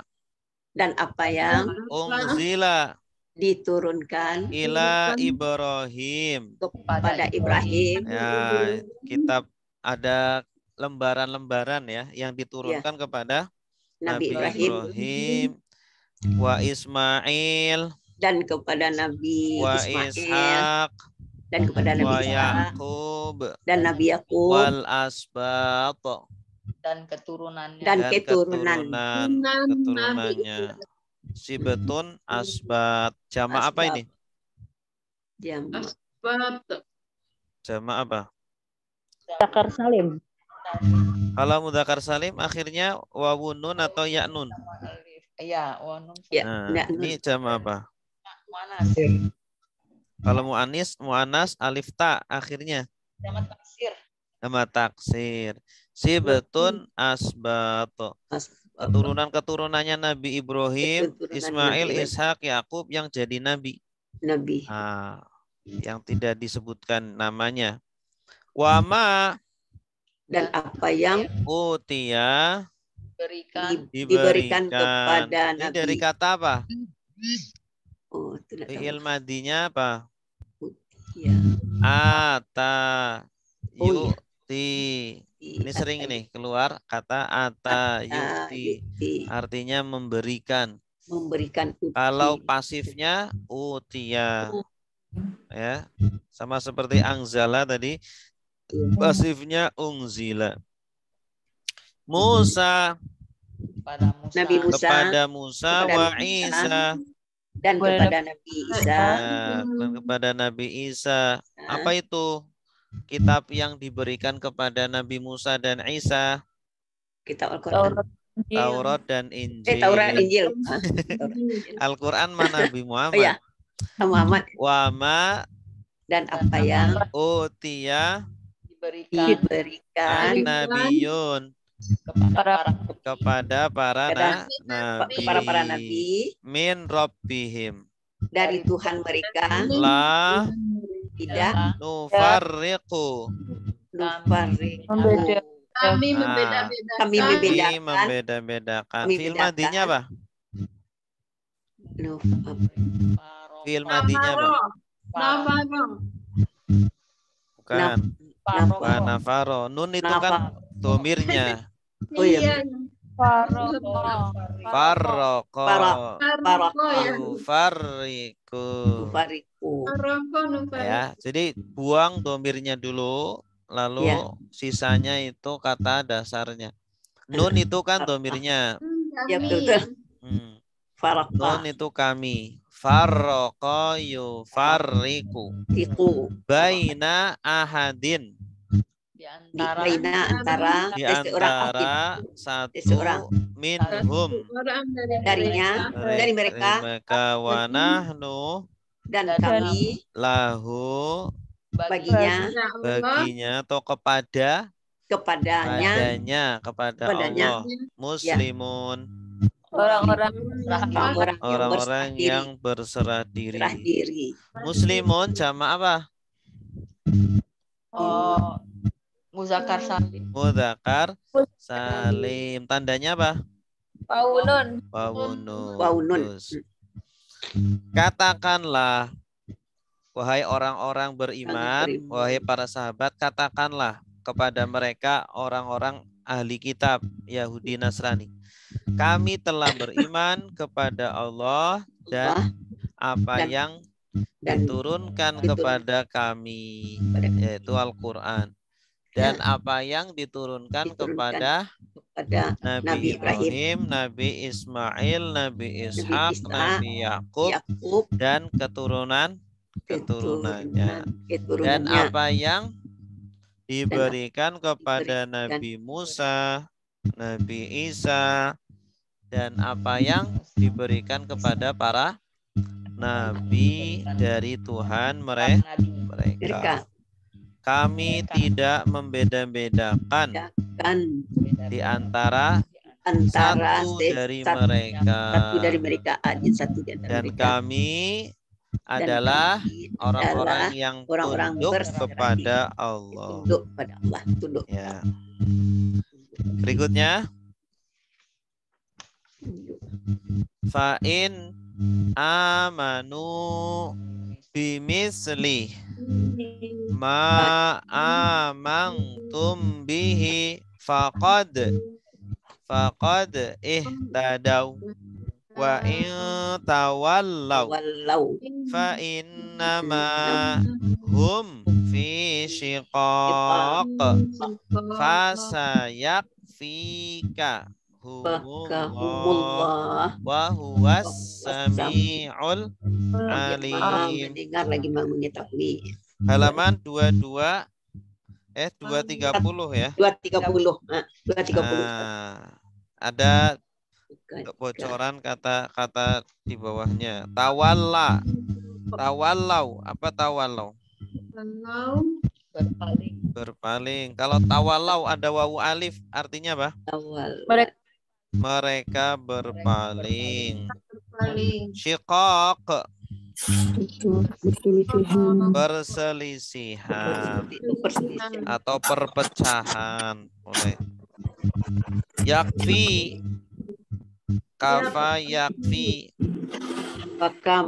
dan apa yang unzila, diturunkan ila Ibrahim, kepada Ibrahim. Ya, kitab ada lembaran-lembaran ya yang diturunkan kepada Nabi Ibrahim, wa Ismail, dan kepada Nabi wa Ismail, Ishaq, dan kepada Nabi wa Ishaq, Yaqub, dan Nabi Yakub, wal asbat, dan keturunannya, dan keturunannya. Sibetun asbat. Jama apa ini? Jama apa? Mudzakkar salim. Kalau mudzakkar salim akhirnya wawunun atau yaknun? Iya, wawunun. Nah, ini jama apa? Kalau muannas alif ta akhirnya jama taksir. Sibetun asbat. Keturunannya Nabi Ibrahim, Ismail, Ishak, Yakub yang jadi nabi. Yang tidak disebutkan namanya. Wama, dan apa yang utia diberikan kepada Nabi. Ini Nabi. dari kata apa? Fi'il madinya apa? Ata, yuti. Ini sering ini keluar kata ata yuti, artinya memberikan. Kalau pasifnya utia, ya sama seperti angzala tadi, pasifnya unzila. Nabi Musa kepada Musa wa Isa, dan kepada Nabi Isa, dan kepada Nabi Isa. Apa itu? Kitab yang diberikan kepada Nabi Musa dan Isa. Kitab Al-Quran. Taurat dan Injil. Taurat Injil. Al-Quran mana Nabi Muhammad? Oh ya, Muhammad. Wama, dan apa yang utia diberikan nabiyun kepada para nabi min rabbihim, dari Tuhan mereka, la tidak nufarriqu, kami membeda-bedakan. Fi'il madinya apa? Fi'il madinya apa? Bukan. Wa nafaro. Nun itu kan domirnya. Oh iya. Farroko. Fariku. Ya, jadi buang domirnya dulu, lalu sisanya itu kata dasarnya. Nun itu kan domirnya. Ya betul. Nun itu kami. Farroko yufarriku. Baina ahadin. Di antara satu minhum dari mereka wa nahnu dan kami lahu baginya atau kepadanya kepada Allah muslimun orang-orang yang berserah diri. Muslimun jamak apa? Muzakkar salim. Muzakkar salim. Tandanya apa? Waunun. Katakanlah, wahai orang-orang beriman, wahai para sahabat, katakanlah kepada mereka orang-orang ahli kitab Yahudi Nasrani. Kami telah beriman kepada Allah dan apa yang diturunkan kepada kami, yaitu Al-Quran. Dan apa yang diturunkan kepada Nabi Ibrahim, Nabi Ismail, Nabi Ishak, Nabi Yakub, dan keturunannya. Dan apa yang diberikan kepada Nabi Musa, Nabi Isa, dan apa yang diberikan kepada para nabi dari Tuhan mereka. Kami tidak membeda-bedakan di antara satu dari mereka. Dan kami adalah orang-orang yang tunduk kepada Allah. Ya. Berikutnya, fa'in amanu bimisli ma amantum bihi faqad ihtadaw wa in tawallaw fa innama hum fi shiqaq fasayakfika humullah wa huwas sami'ul alim. Mendengar lagi mengetahui. Halaman 230 ya. 230. Ada kebocoran kata-kata di bawahnya. Tawallau. Apa tawallau? Berpaling. Kalau tawallau ada wawu alif, artinya apa? Mereka berpaling. Syiqaq, perselisihan atau perpecahan. Yakfi, kafa yakfi, maka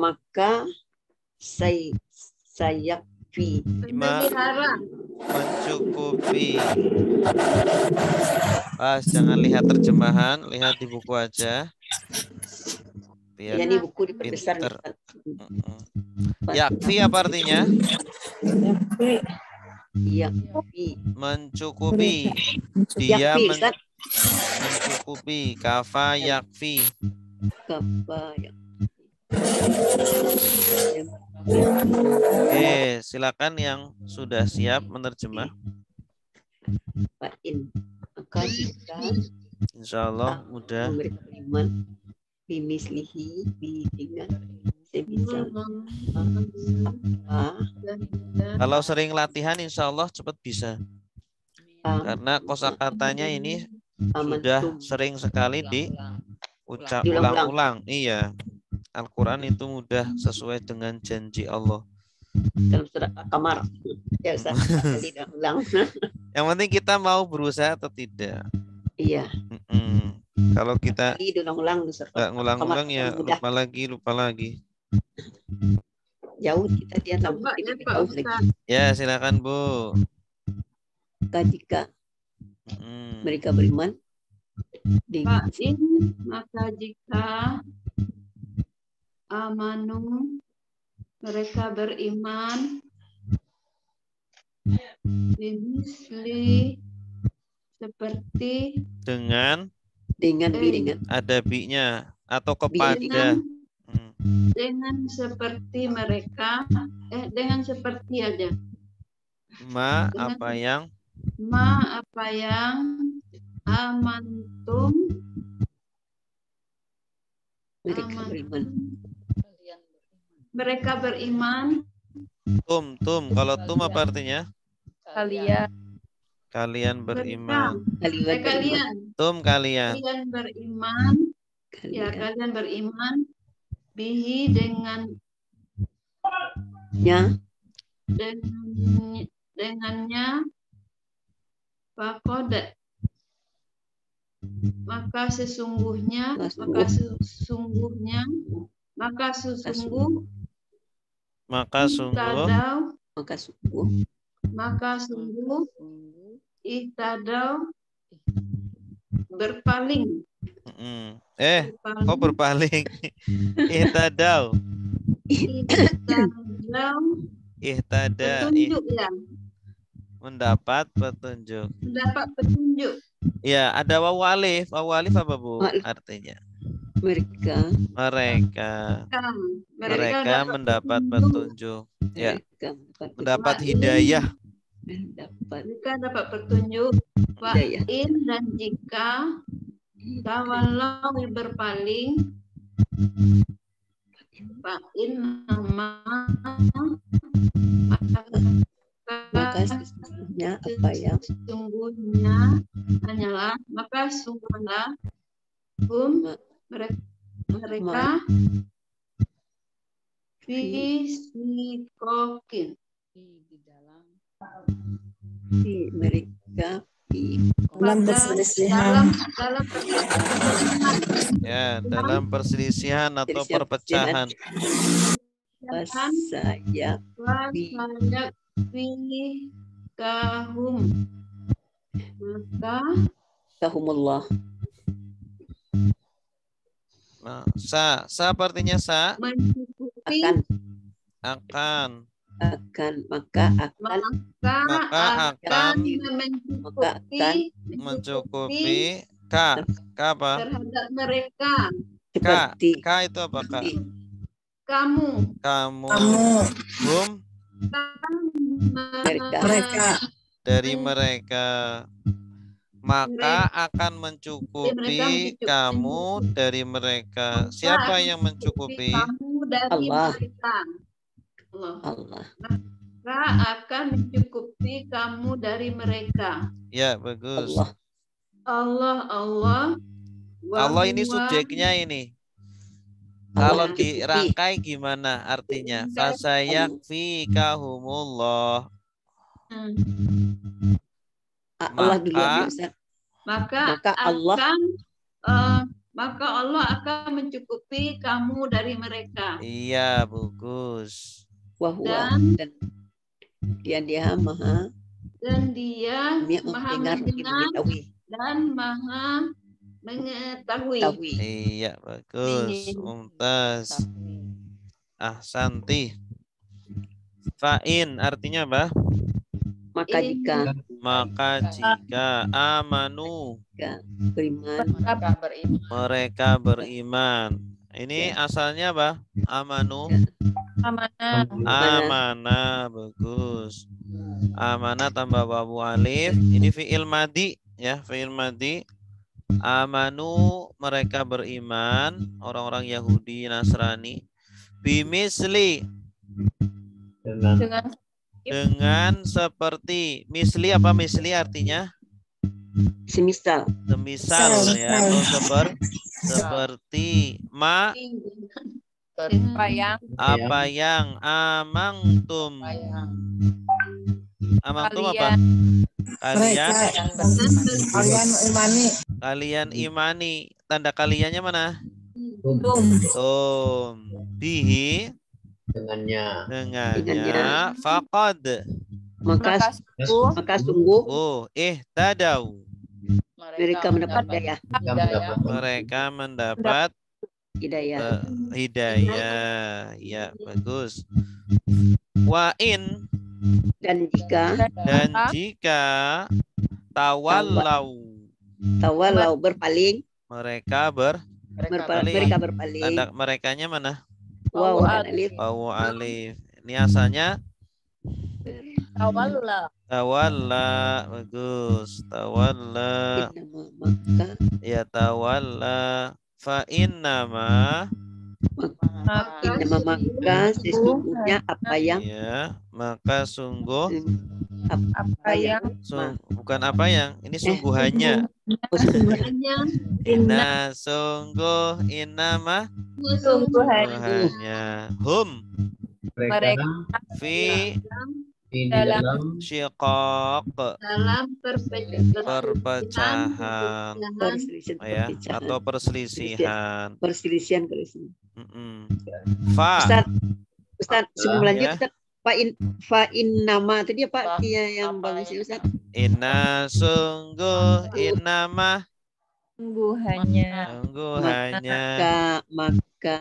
sayakfi, mencukupi. Jangan lihat terjemahan, lihat di buku aja. Biar ini buku diperbesar. Yakfi apa artinya? Yakfi. Mencukupi. Dia mencukupi. Kafa yakfi. Oke, silakan yang sudah siap menerjemah. Maka jika insyaallah mudah. Bimislihi dengan sebisa. Kalau sering latihan insyaallah cepat bisa. Karena kosakatanya ini sudah sering sekali diucap ulang-ulang. Iya. Al-Quran itu mudah sesuai dengan janji Allah. Dalam surat Al-Qamar. Ya, tidak ulang. Yang penting kita mau berusaha atau tidak. Iya. Kalau kita nggak ngulang-ulang ya lupa lagi. Jauh kita dia lagi. Ya silakan Bu. Maka jika mereka beriman dengan maka jika amanu mereka beriman bimisli seperti dengan ada bi-nya atau kepada dengan seperti mereka dengan seperti aja dengan apa yang amantum mereka beriman tum kalau tum apa artinya? Kalian beriman. Kalian beriman. Ya, kalian beriman bihi dengannya faqad maka sungguh ihtadaw berpaling. Kok berpaling? Ihtada petunjuk ya. Mendapat petunjuk. Ya, ada wawu alif. Wawu alif apa, Bu? Artinya mereka mendapat petunjuk. Ya. Mendapat hidayah. Mereka dapat petunjuk. Wa'in dan jika tawallaw berpaling fa'in maka sesungguhnya hanyalah maka sungguhlah mereka fi sikokin dalam perselisihan. Dalam perselisihan atau perpecahan. Kahumullah. Nah, sa artinya sa akan mencukupi ka apa? Terhadap mereka. Ka itu apa, Kak? Kamu. Mereka. Dari mereka. Maka akan mencukupi kamu dari mereka. Siapa yang mencukupi? Allah. Maka akan mencukupi kamu dari mereka. Ya, bagus. Allah. Allah ini subjeknya ini. Kalau dirangkai gimana artinya? Fasayakfikahumullah. Allah dulu ya, Ustaz. Maka Allah akan mencukupi kamu dari mereka. Iya, bagus. Dan dia maha mendengar dan maha mengetahui. Iya, bagus. Mumtaz. Ahsanti. Fa'in artinya apa? Maka jika amanu mereka beriman. Ini asalnya apa? Amanu. Amanah. Bagus. Amanah tambah wawu alif. Ini fi'il madi ya, fi'il madi. Amanu mereka beriman, orang-orang Yahudi, Nasrani. Bimisli dengan seperti. Misli apa misli artinya? Semisal ya, atau seperti apa yang amangtum apa? Kalian imani. Tanda kaliannya mana? Bihi dengannya faqad Maka sungguh ihtadau. mereka mendapat hidayah. Mereka mendapat hidayah. Ya, bagus. Wa in, dan jika tawallau berpaling, mereka berpaling. Tanda merekanya mana? Waw dan alif. Waw alif. Ini asalnya tawalla. Bagus. Tawalla. Ya tawalla. Fa innama maka sesungguhnya apa yang maka sungguh bukan apa yang ini sungguhannya. Sungguhannya hum mereka fi dalam syiqaq, dalam perpecahan atau perselisihan. Fa Ustaz, sebelum lanjut fa in nama tadi apa yang bagus Ustaz? Inna sungguh innama sungguhnya maka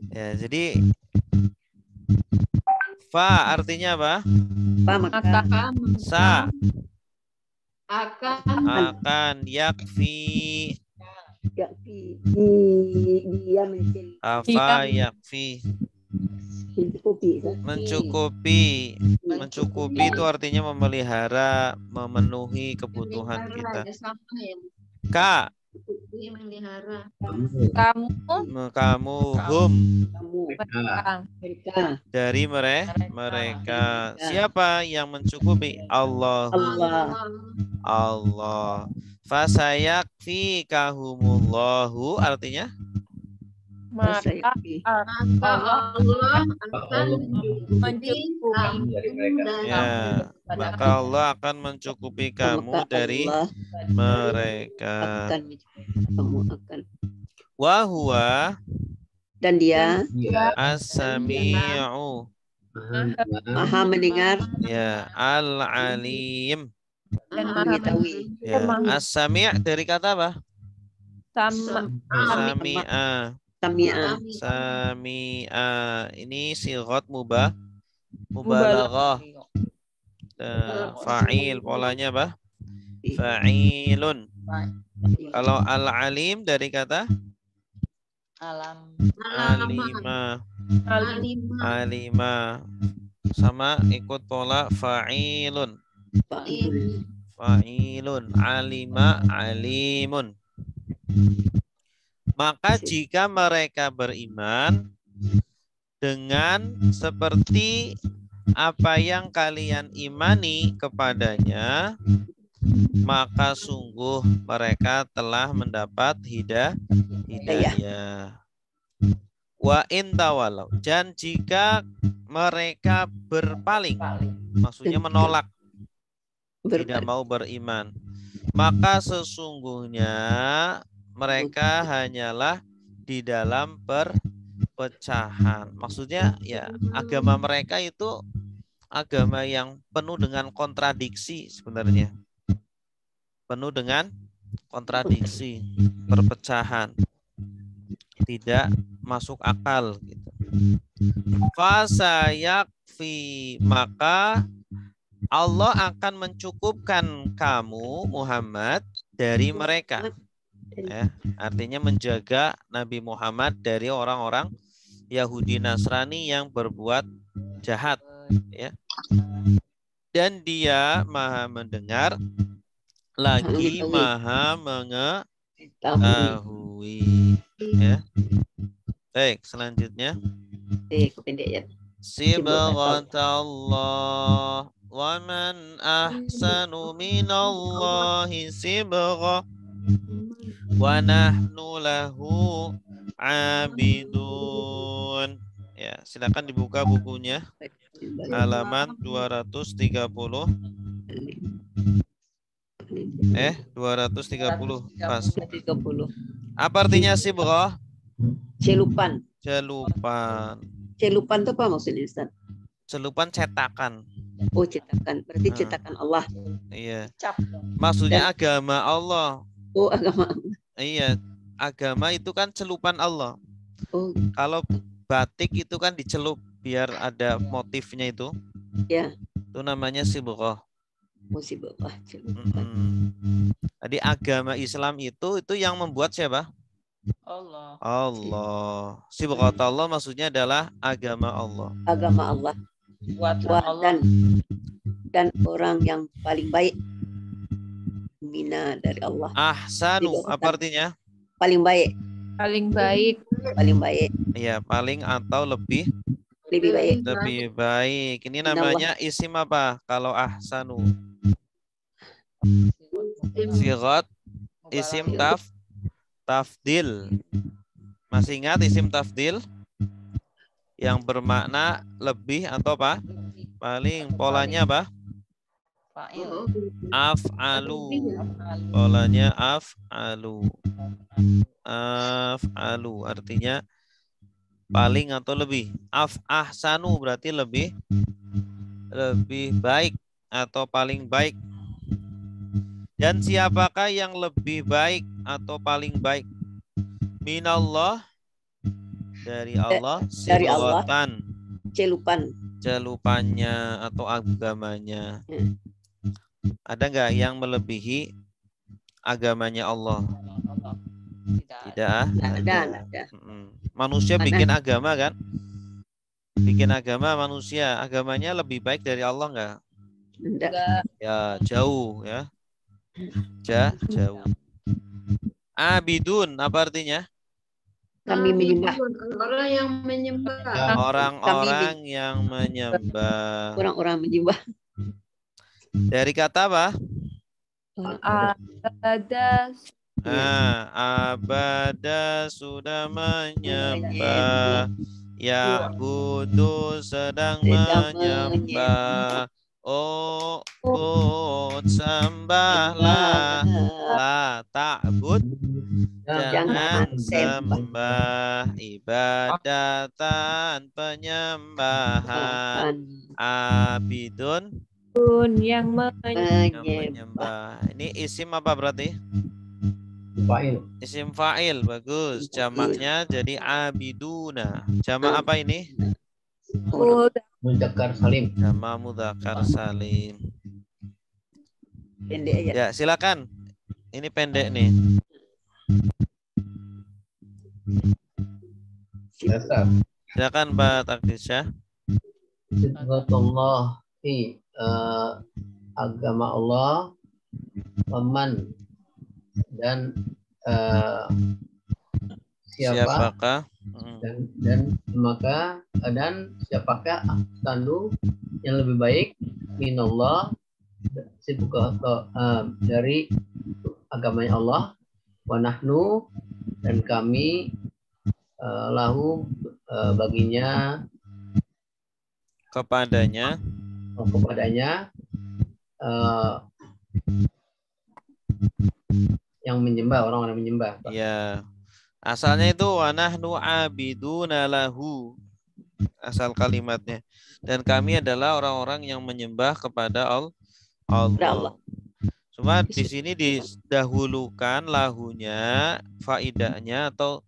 ya, jadi fa artinya apa? Fa maka sa akan yakfi dia apa yakfi mencukupi itu artinya memelihara, memenuhi kebutuhan kita. Ka kamu hum dari mereka. Siapa yang mencukupi? Allah. Fasayakfikahumullahu artinya maka Allah akan mencukupi maka Allah akan mencukupi kamu dari mereka. Wa huwa dan dia as-sami'u maha mendengar al-alim mengetahui. As-sami' dari kata apa? Sami'a. Ini sighat mubalaghah. Fa'il polanya apa? Fa'ilun. Kalau al-alim dari kata alima. Sama ikut pola fa'ilun. Alima alimun. Maka jika mereka beriman dengan seperti apa yang kalian imani kepadanya, maka sungguh mereka telah mendapat hidayah. Wa in tawallaw, dan jika mereka berpaling, maksudnya menolak, tidak mau beriman, maka sesungguhnya mereka hanyalah di dalam perpecahan. Maksudnya ya agama mereka itu agama yang penuh dengan kontradiksi sebenarnya. Penuh dengan kontradiksi, perpecahan. Tidak masuk akal gitu. Fasayakfi, maka Allah akan mencukupkan kamu Muhammad dari mereka. Ya, artinya menjaga Nabi Muhammad dari orang-orang Yahudi Nasrani yang berbuat jahat, ya. Dan dia maha mendengar lagi maha mengetahui, ya. Baik, selanjutnya sibghatallah wa man ahsanu minallahi sibghah wa nahnu lahu abidun. Ya, silakan dibuka bukunya halaman 230. 230 pas. Apa artinya sibghah? Celupan. Celupan. Celupan itu apa maksudnya, Ustaz? celupan cetakan. Oh, cetakan. Berarti cetakan Allah. Iya. Maksudnya agama Allah. Oh, agama Allah. Iya, agama itu kan celupan Allah. Oh. Kalau batik itu kan dicelup biar ada motifnya itu. Ya. Itu namanya sibghah. Oh, sibghah, celupan. Jadi agama Islam itu yang membuat siapa? Allah. Allah. Sibghah Allah maksudnya adalah agama Allah. Agama Allah. Dan orang yang paling baik mina dari Allah. Ahsanu apa artinya? Paling baik. Paling baik. Paling baik. Iya, paling atau lebih. Lebih baik. Lebih baik. Ini namanya isim apa? Kalau ahsanu. Sighat isim tafdil. Masih ingat isim tafdil? Yang bermakna lebih atau apa? Paling. Polanya apa? Af'alu. Polanya af'alu. Af'alu artinya paling atau lebih. Ahsanu berarti lebih baik atau paling baik. Dan siapakah yang lebih baik atau paling baik? Minallah, dari Allah, dari Allah, celupannya atau agamanya. Ada nggak yang melebihi agamanya Allah? Tidak. Ada. Manusia bikin agama kan? Bikin agama manusia, agamanya lebih baik dari Allah nggak? Enggak. Ya jauh ya. Jauh. Abidun apa artinya? Kami menyembah. Orang yang menyembah. Orang-orang yang menyembah. Orang-orang menyembah. Dari kata apa? Abada sudah menyembah. Ya'budu sedang menyembah. Oh, sembahlah. La ta'bud, jangan sembah. Ibadatan, penyembahan. Abidun, yang menyembah. Ini isim apa berarti? Fa'il. Isim fa'il, bagus. Jamaknya jadi abiduna. Jamak apa ini? Mudzakkar salim. Jamak mudzakkar salim. Pendek ya. Ya, silakan. Ini pendek nih. Silakan Pak Takdisya. Sibghatullah agama Allah, waman dan siapakah dan siapakah ahsanu yang lebih baik minallah dari agamanya Allah, wa nahnu dan kami lahu baginya kepadanya yang menyembah, orang-orang menyembah. Ya. Asalnya itu wa nahnu abiduna lahu. Asal kalimatnya. Dan kami adalah orang-orang yang menyembah kepada Allah. Cuma di sini didahulukan lahunya, faidahnya atau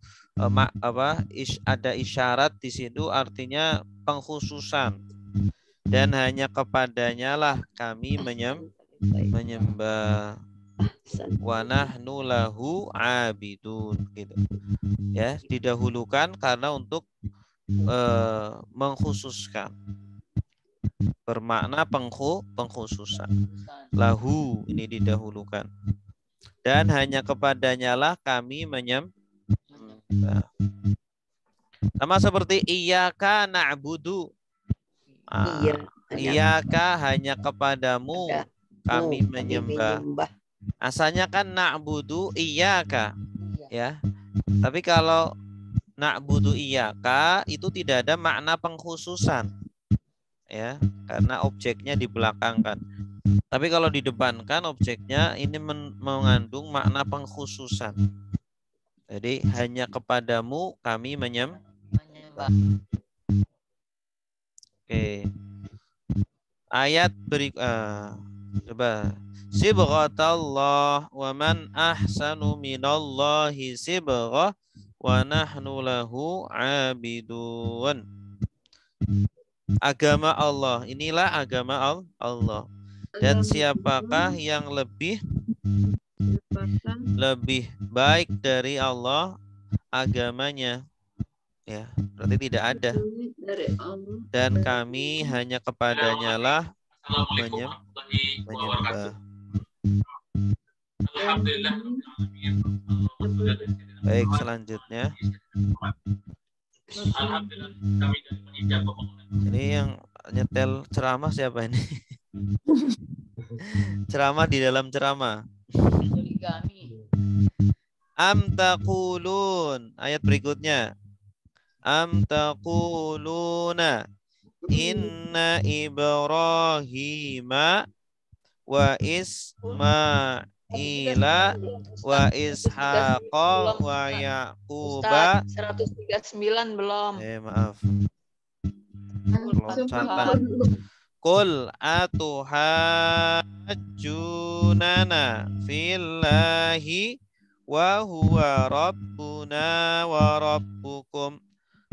ada isyarat di situ artinya pengkhususan. Dan hanya kepadanya lah kami menyembah. Wa nahnu lahu abidun gitu. Ya, didahulukan karena untuk mengkhususkan. Bermakna pengkhususan. Lahu ini didahulukan. Dan hanya kepadanya lah kami menyembah. Sama seperti iyyaka na'budu. Iyyaka hanya kepadamu kami menyembah. Asalnya kan na'budu iyyaka, ya. Tapi kalau na'budu iyyaka itu tidak ada makna pengkhususan, ya, karena objeknya dibelakangkan. Tapi kalau didepankan objeknya ini mengandung makna pengkhususan. Jadi hanya kepadamu kami menyembah. Oke. Ayat coba. Sibghatallah wa man ahsanu minallahi sibghah wa nahnu lahu abidun. Agama Allah, inilah agama Allah. Dan siapakah yang lebih baik dari Allah agamanya? Ya, berarti tidak ada. Dan kami hanya kepadanya lah menyembah. Baik, selanjutnya. Ini yang nyetel ceramah siapa ini? Ceramah di dalam ceramah. Am taqulun. Ayat berikutnya. Am taquluna inna Ibrahima wa Ismaila wa Ishaqa wa Yaquba. 139 belum. Maaf. Loncatan. Qul atuhajjunana fillahi wa huwa rabbuna wa rabbukum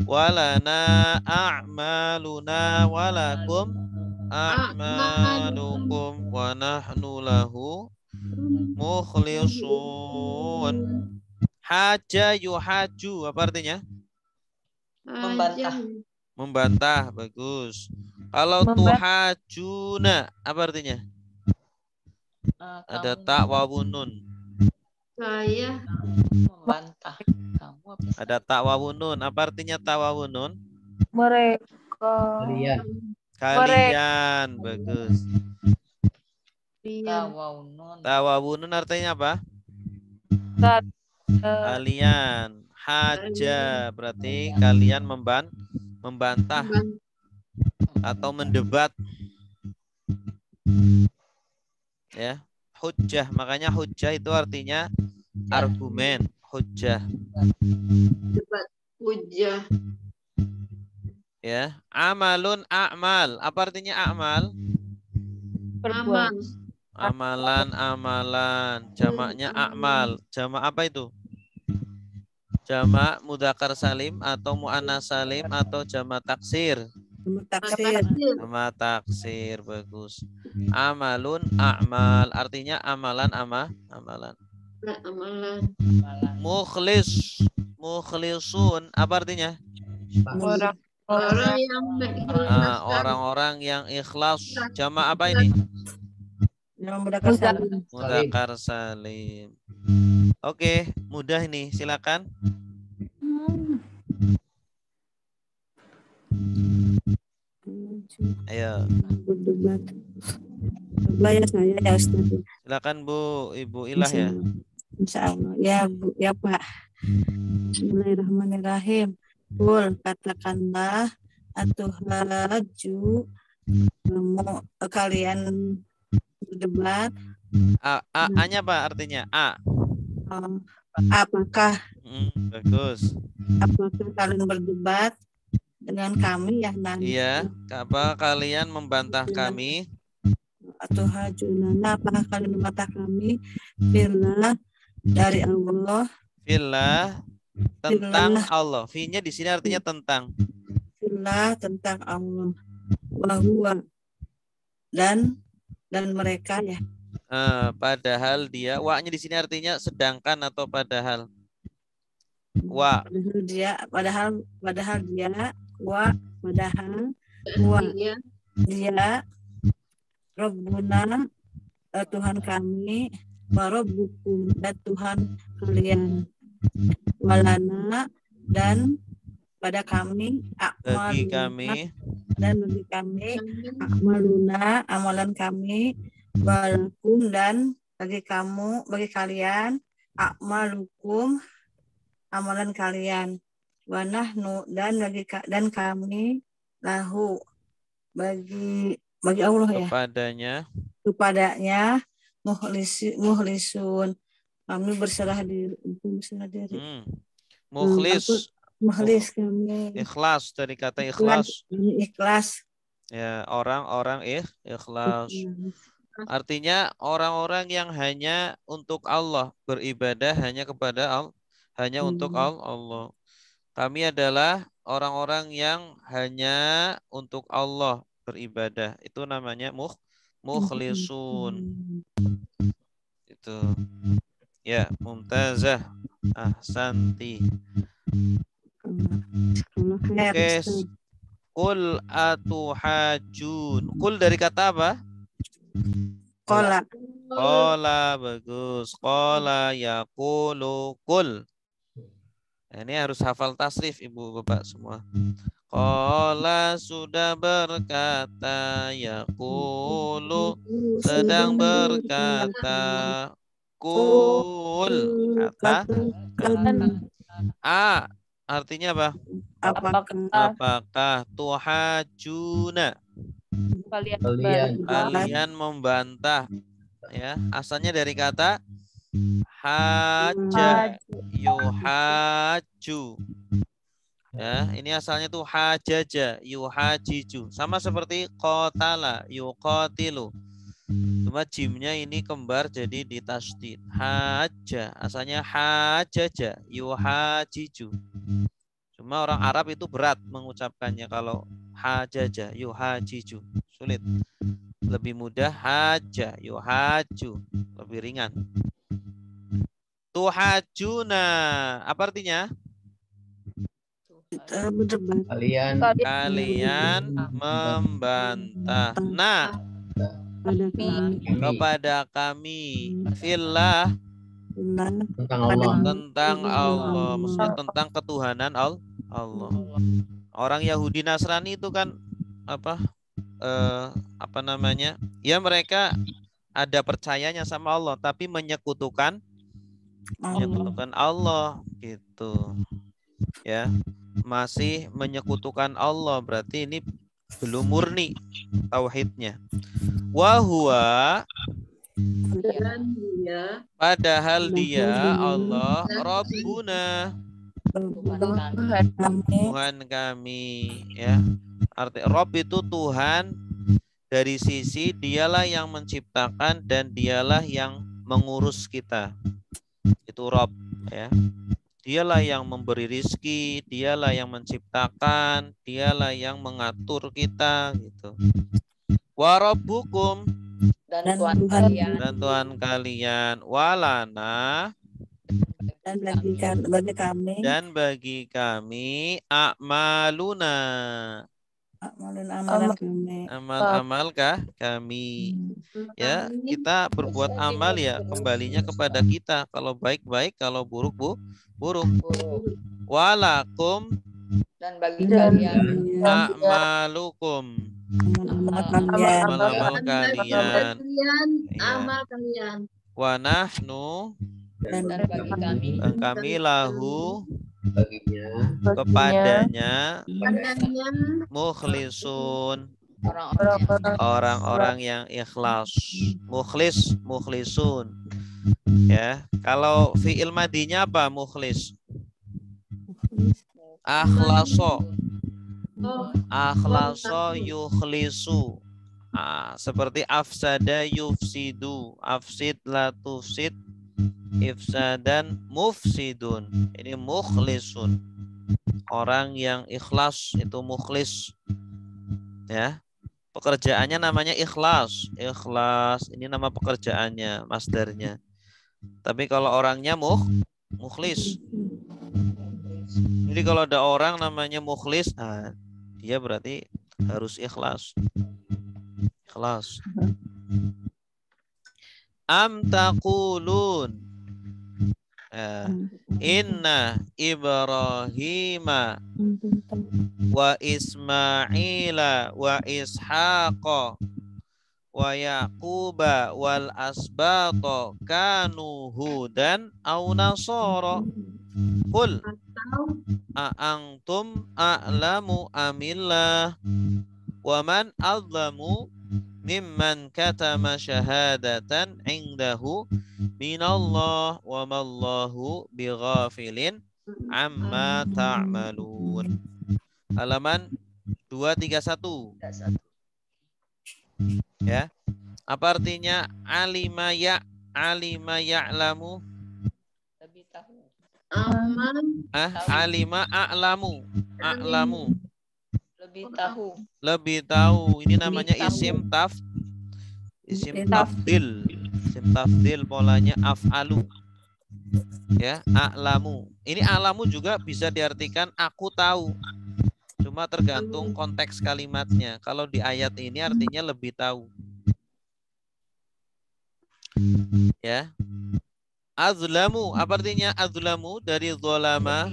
walana a'maluna walakum a'malukum wa nahnu lahu mukhlisun. Haja yuhaju, apa artinya? Membantah, bagus. Kalau tuhajuna, apa artinya? Ada ta wawu nun. Saya membantah. Kamu apa? Ada ta wawu nun. Apa artinya ta wawu nun? Mereka. Kalian, bagus. Tawawunun artinya apa? Kalian. Haja berarti kalian membantah atau mendebat. Ya, hujjah. Makanya hujjah itu artinya argumen. Hujjah. debat hujjah. Ya, amalun a'mal. Apa artinya a'mal? Amal. Amalan. Jamaknya a'mal. Jamak apa itu? Jamak mudzakkar salim atau muannas salim atau jamak taksir? Jamak taksir, bagus. Amalun a'mal artinya amalan. Mukhlisun apa artinya? Orang-orang yang ikhlas. Jamak apa ini? Mudzakkar salim. Oke, mudah ini. Silakan. Ayo. Bayar saya ya Ustaz. Silakan Bu, Ibu Ilah ya. Insya Allah. Ya Bu, ya Pak. Bismillahirrahmanirrahim. Qul, katakanlah atuhaju kalian berdebat. A-nya apa artinya? Apakah bagus. Apakah kalian berdebat dengan kami ya nanti? Iya, apa kalian membantah kami? Atuhajunana, apakah kalian membantah kami? Fillah, dari Allah. Fillah, tentang Allah. Fi-nya di sini artinya tentang. Fillah, tentang Allah. Wahuwa, dan mereka ya. Padahal dia, wa-nya di sini artinya sedangkan atau padahal. Wa. Padahal dia Rabbuna, Tuhan kami, wa rabbukum, dan Tuhan kalian, walana, dan pada kami, bagi kami, akmaluna, amalan kami, walakum, dan bagi kalian, akmalukum, amalan kalian, wa nahnu, dan kami, lahu, bagi Allah ya, kepadanya mukhlisun, kami berserah diri. Mukhlis kami ikhlas, dari kata ikhlas. Ya, orang-orang ikhlas. Artinya orang-orang yang hanya untuk Allah, beribadah hanya kepada Allah, hanya untuk Allah. Kami adalah orang-orang yang hanya untuk Allah beribadah. Itu namanya mukhlisun. Itu. Ya, Mumtazah. Ahsanti. Oke. Qul atuhajun. Qul dari kata apa? Kola. Qala, bagus. Qala yaqulu qul. Ini harus hafal tasrif Ibu Bapak semua. Qala sudah berkata, yaqulu sedang berkata, qul kata a artinya apa? Apakah tuhajuna kalian membantah, ya, asalnya dari kata haja yuhaju, ya, ini asalnya tuh hajaja yuhajiju, sama seperti qatala yuqatilu, cuma jimnya ini kembar jadi ditasydid. Haja asalnya hajaja yuhajiju, cuma orang Arab itu berat mengucapkannya. Kalau hajaja yuhajiju sulit, lebih mudah haja yuhaju, lebih ringan. Tuhajuna apa artinya? Kalian membantah. Nah, kepada kami fillah tentang Allah, maksudnya tentang ketuhanan Allah. Orang Yahudi Nasrani itu kan apa namanya? Ya, mereka ada percayanya sama Allah tapi menyekutukan Allah gitu. Ya, masih menyekutukan Allah, berarti ini belum murni tauhidnya. Wa huwa, padahal dia Allah Rabbuna, Tuhan kami, ya. Arti Rabb itu Tuhan dari sisi dialah yang menciptakan dan dialah yang mengurus kita. Itu Rabb, ya. Dialah yang memberi rizki, dialah yang menciptakan, dialah yang mengatur kita gitu. Wa rabbukum, dan Tuhan kalian, walana, dan bagi kami, a'maluna, amal-amalkah kami, ya, kita berbuat amal ya kembalinya kepada kita, kalau baik-baik, kalau buruk buruk. Walakum, dan bagi kalian a'malukum, amal kalian, amal kalian. Wa nahnu, dan bagi kami, dan kami lahu, kepadanya, mukhlisun, orang-orang yang ikhlas. Mukhlisun, ya. Kalau fi'il madinya apa? Mukhlis. Akhlaso yukhlisu. Seperti afsada yufsidu, afsid la tufsid, ifsadan mufsidun. Ini mukhlisun, orang yang ikhlas, itu mukhlis, ya. Pekerjaannya namanya ikhlas. Ini nama pekerjaannya, masdarnya. Tapi kalau orangnya mukhlis. Jadi kalau ada orang namanya mukhlis, dia berarti harus ikhlas. Am taqulun inna Ibrahima wa Ismaila wa Ishaqa wa Yaquba wal asbata kanu hudan aw nasara. Qul a'antum a'lamu amillah wa man azlamu mimman katama syahadatan indahu minallah wa mallahu bighafilin amma ta'malun. Halaman 231. Ya. Apa artinya alima ya'lamu? Lebih tahu. Alima a'lamu. A'lamu. Lebih tahu. Lebih tahu. Ini namanya isim tafdil. Isim tafdil polanya af'alu. Ya, a'lamu. Ini a'lamu juga bisa diartikan aku tahu. Cuma tergantung konteks kalimatnya. Kalau di ayat ini artinya lebih tahu. Ya. Azlamu, apa artinya azlamu? Dari zolama.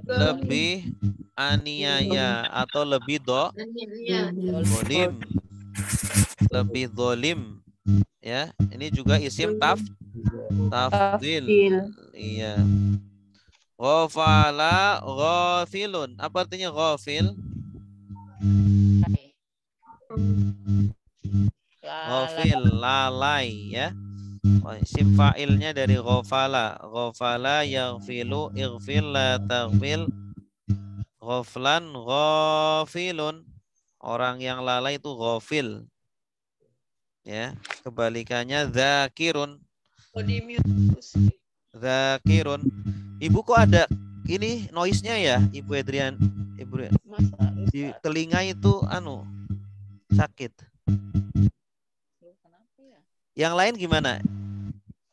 Lebih aniaya atau lebih zolim. Lebih zolim. Ya, ini juga isim tafdil. Iya. Ghafala ghafilun. Apa artinya ghafil? Ghafil, lalai ya. Isim fa'ilnya dari ghafala. Ghafala yaghfilu, ighfil la taghfil. Ghaflan ghafilun. Orang yang lalai itu ghafil. Ya, kebalikannya zakirun. Zakirun. Ibu kok ada ini noise-nya ya, Ibu Adrian? Ibu di telinga itu sakit. Yang lain gimana?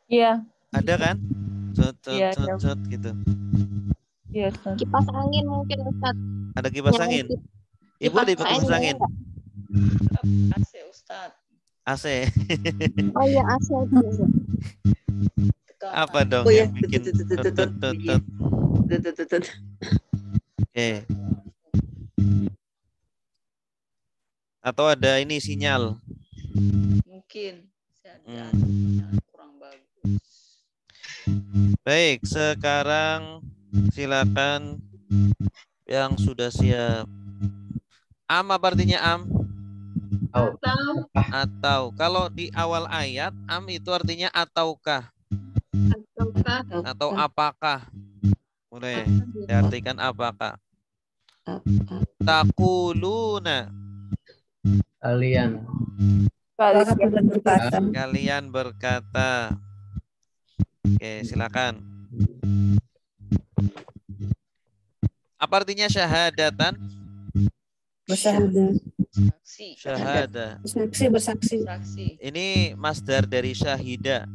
Iya. Ada kan? Cot gitu. Iya. Kipas angin mungkin Ustaz. Ada kipas angin. Ibu ada kipas angin. AC Ustaz. AC. Oh iya AC itu. Apa dong Oh, yang ya. bikin tut. Oke. Atau ada ini sinyal. Mungkin kurang bagus. Baik, sekarang silakan yang sudah siap. Am apa artinya am? Atau. Kalau di awal ayat am itu artinya ataukah? Atau apakah? Boleh diartikan apakah? Taquluna. Kalian berkata. Oke, silakan. Apa artinya syahadatan? Syahada. Bersaksi. Ini masdar dari syahida.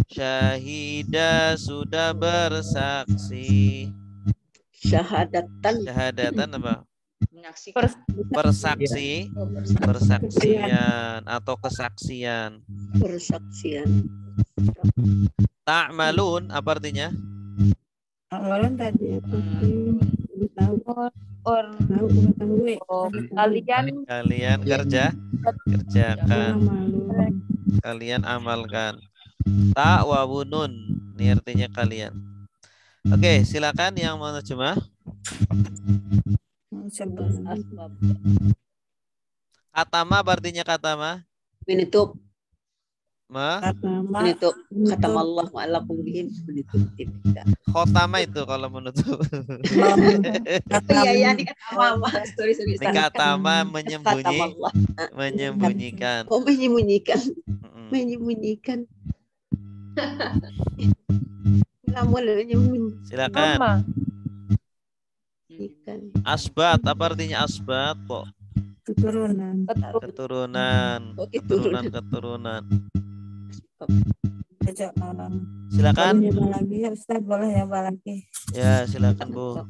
Syahida sudah bersaksi. Syahadatan apa? Persaksi, persaksian atau kesaksian. Ta'malun apa artinya? Ta'malun tadi kalian kerjakan. Kalian amalkan. Ta wa bunun, ini artinya kalian. Oke, silakan yang mau terjemah. Katama artinya katama? Menutup. Menutup. Khatama Allah wa'alakum bihim. Menutup. Khotama itu kalau menutup. Iya, ini katama. Sorry. Ini katama menyembunyikan. Oh, menyembunyikan. Silakan. Asbat, apa artinya asbat kok? Keturunan. Silakan. Lagi, Ustaz, boleh ya lagi? Ya, silakan Bu.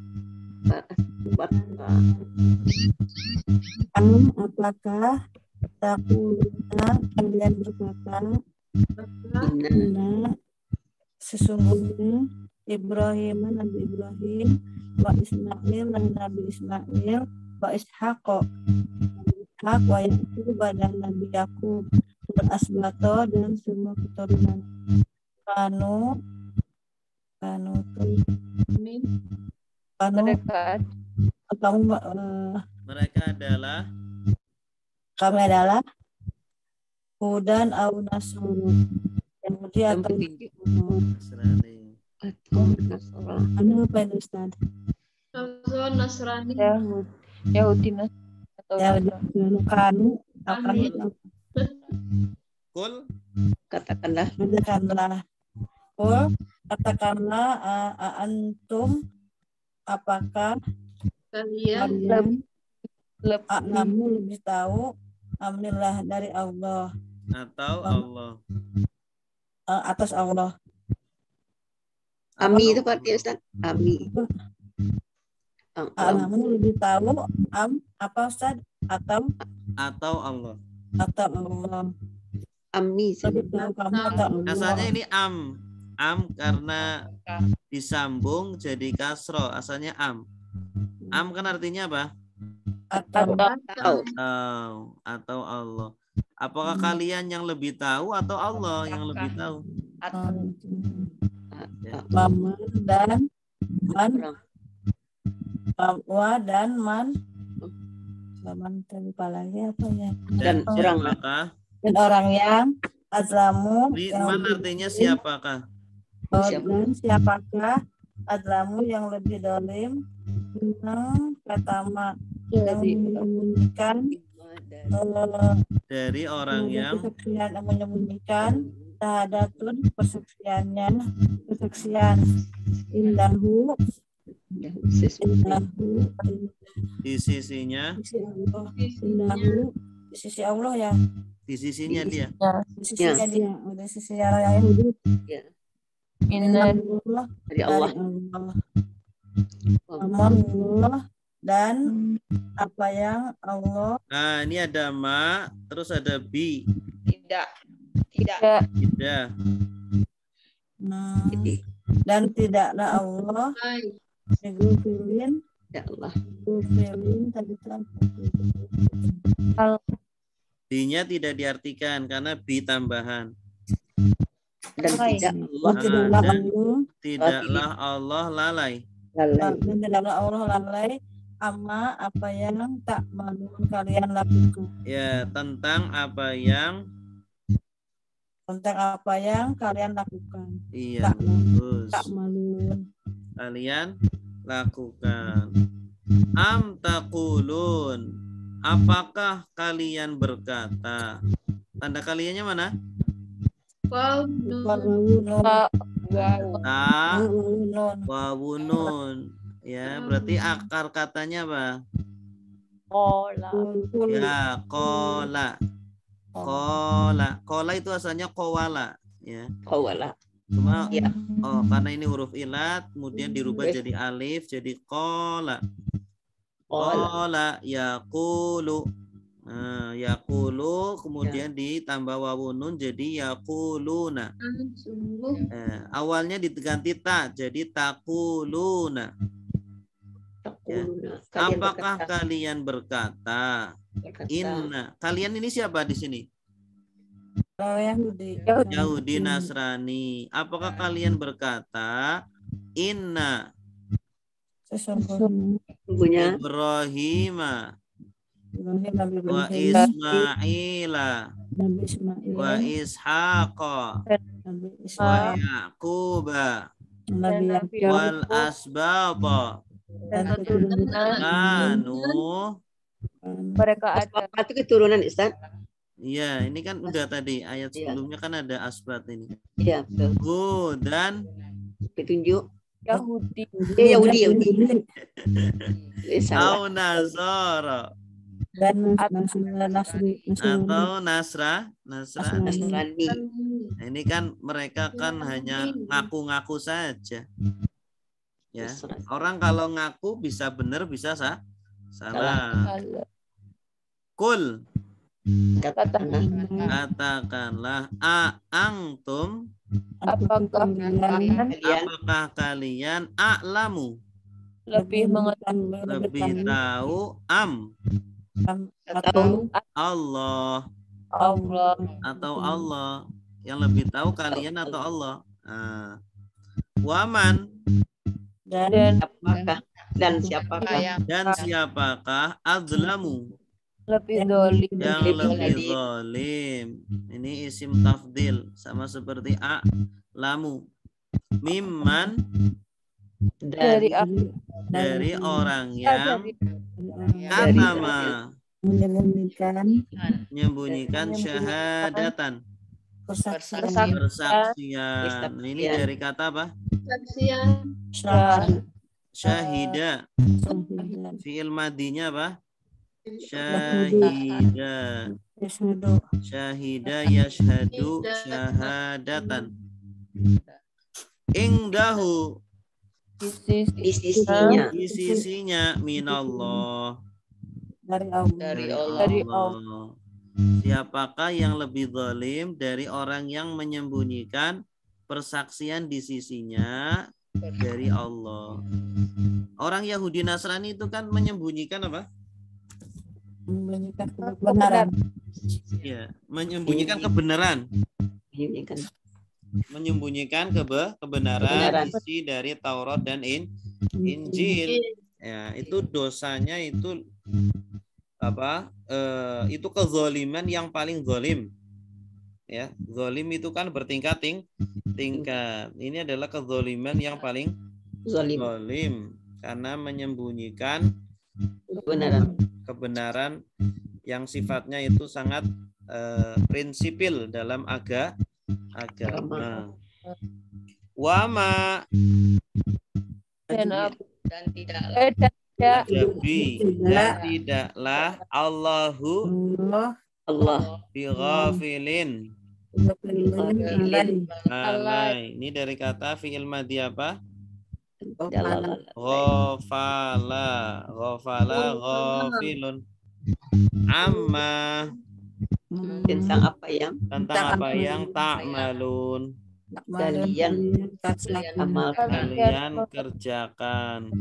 Apakah taquluna kalian berkata inna sesungguhnya Nabi Ibrahim wa Ismail dan Nabi Ismail wa Ishaq wa Yaqub dan Nabi Yakub berasbato dan semua keturunan mereka adalah kami adalah Hudan au Nasrul Yahudi atau Nasrani. Anu apa itu Ustaz? Nasrani. Yahudi Ya dahulukan apa itu? Kul. Katakanlah. Kul, katakanlah antum, apakah kalian lebih tahu amillah dari Allah atau Allah atas Allah. Ami itu berarti Ustaz. Ami. Alamu lebih tahu apa Ustaz? Atau Allah. Atau Allah. Ami. Kamu atau Allah. Asalnya ini am karena disambung jadi kasro. Asalnya am. Am kan artinya apa? Atau Allah. Apakah kalian yang lebih tahu atau Allah yang lebih tahu? Mama dan man, wa dan man, terlupa lagi apa ya? Dan siapakah? Dan orang yang azlamu. Man artinya siapakah? Dan siapakah azlamu yang lebih dolim? Pertama yang menyembunyikan dari orang yang menyembunyikan syahadatun persaksian indahu di sisinya di sisi Allah ya, di sisinya dia di sisinya dia, di sisi Yahudi dari Allah dan apa yang Allah. Nah, ini ada ma, terus ada bi. Tidak. Dan tidaklah Allah Gufilin tadi B-nya tidak diartikan karena bi tambahan. Dan tidaklah Allah lalai. Dan tidaklah Allah lalai ama apa yang tak malu kalian lakukan. Ya, tentang apa yang kalian lakukan. Iya, tak malu kalian lakukan. Am taqulun, apakah kalian berkata? Tanda kaliannya mana? Wawunun. Ya, berarti akar katanya apa? Ya, kola. Kola itu asalnya kowala, ya. Kowala. Cuma karena ini huruf ilat, kemudian dirubah jadi alif, jadi kola. Kola yaqulu. Nah, yaqulu kemudian ditambah wawunun jadi yaquluna. Awalnya diganti ta jadi taquluna. Ya. Apakah kalian berkata? Inna. Kalian ini siapa di sini? Yahudi Nasrani. Apakah kalian berkata inna Ibrahim wa Ismaila wa Ishaqa wa Yaquba wal asbaba mereka ada. Itu keturunan Ustaz. Iya, ini kan udah tadi ayat sebelumnya kan ada asbat ini. Iya, betul. Dan petunjuk Yahudi. Yahudi. Au Nasara. Dan atau Nasrani. Nah, ini kan mereka kan hanya ngaku-ngaku saja. Ya, orang kalau ngaku bisa benar bisa salah. Kul, katakanlah antum, apakah kalian a'lamu lebih mengetahui, lebih tahu atau Allah atau Allah yang lebih tahu kalian atau Allah. Waman dan siapakah azlamu lebih dolim yang lebih zalim. Ini isim tafdil sama seperti a'lamu. Mimman dari orang yang katama Menyembunyikan syahadatan. Persaksian. Ini dari kata apa? Syahida. Fi'il madinya apa? Syahida. Syahida yashhadu syahadatan. Ingdahu. Di sisinya minallah. Dari Allah. Siapakah yang lebih zalim dari orang yang menyembunyikan persaksian di sisinya dari Allah? Orang Yahudi Nasrani itu kan menyembunyikan apa? Menyembunyikan kebenaran. Ya, menyembunyikan kebenaran. Menyembunyikan kebenaran isi dari Taurat dan Injil. Ya, itu dosanya itu apa? Itu kezaliman yang paling zalim. Ya, zalim itu kan bertingkat-tingkat. Ini adalah kezaliman yang paling zalim karena menyembunyikan kebenaran yang sifatnya itu sangat prinsipil dalam agama. Wama dan tidaklah Allahu bighafilin alai. Ini dari kata fi'il madhi apa? Ghafala ghafilun. Amma tentang apa yang ta'malun. Kalian kerjakan.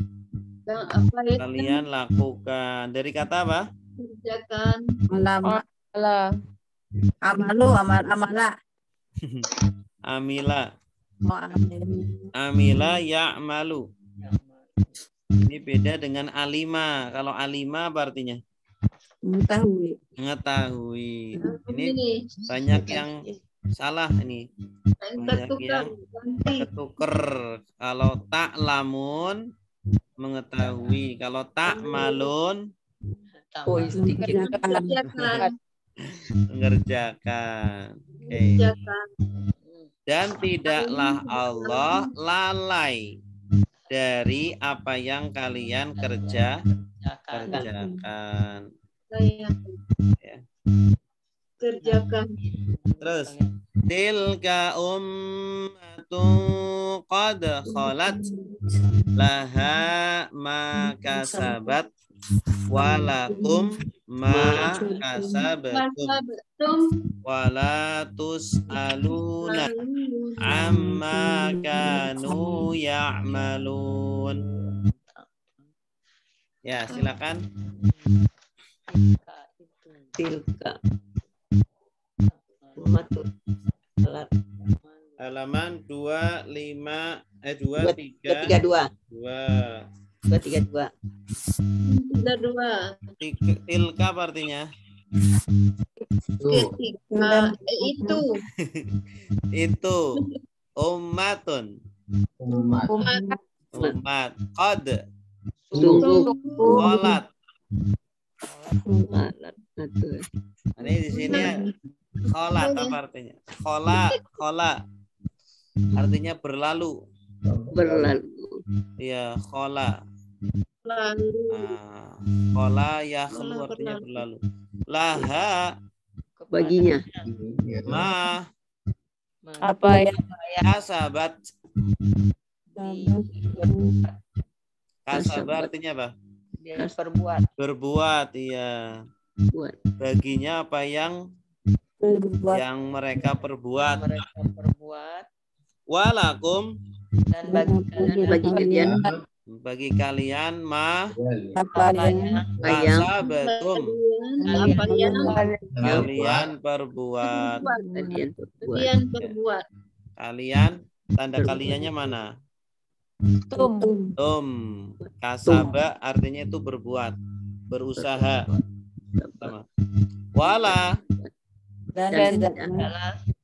Kalian lakukan. Dari kata apa? Kerjakan. Amala. Amila ya'malu. Ini beda dengan alima. Kalau alima apa artinya? Mengetahui. Ini banyak yang salah ini. Banyak yang ketuker. Kalau ta'lamun mengetahui. Kalau ta'malun mengerjakan. Dan tidaklah Allah lalai dari apa yang kalian kerjakan. Ya. Kerjakan. Terus tilka ummatun qad khalat laha ma kasabat walakum ma kasabatum wala tus'aluna amma kanu ya'malun. Ya, silakan. Tilka halaman 232. Tilka apa artinya? Itu ummatun. Umat qad sholat. Ini di sini kholat apa artinya? Khola artinya berlalu. Iya, khola. Khola yakhlu artinya berlalu. Laha baginya. Ma apa ya? Kasabat. Kasabat artinya apa? Berbuat, iya. Baginya apa yang mereka perbuat. Walakum dan bagi kalian ma kasabatum kalian perbuat. Kalian tanda kaliannya mana? Tum. Kasaba artinya itu berbuat, berusaha. Sama. Wala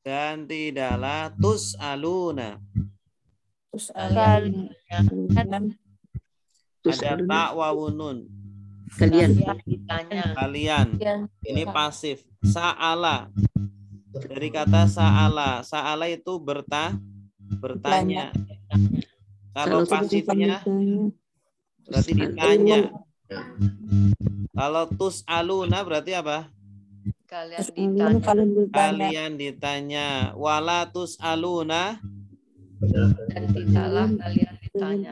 dan tidaklah tus'aluna. Ada ta wawunun. Kalian. Kalian. Ini pasif. Sa'ala. Dari kata sa'ala. Sa'ala itu bertanya. Kalau pasifnya berarti ditanya. Kalau tus'aluna berarti apa? Kalian ditanya. Wala tus'aluna.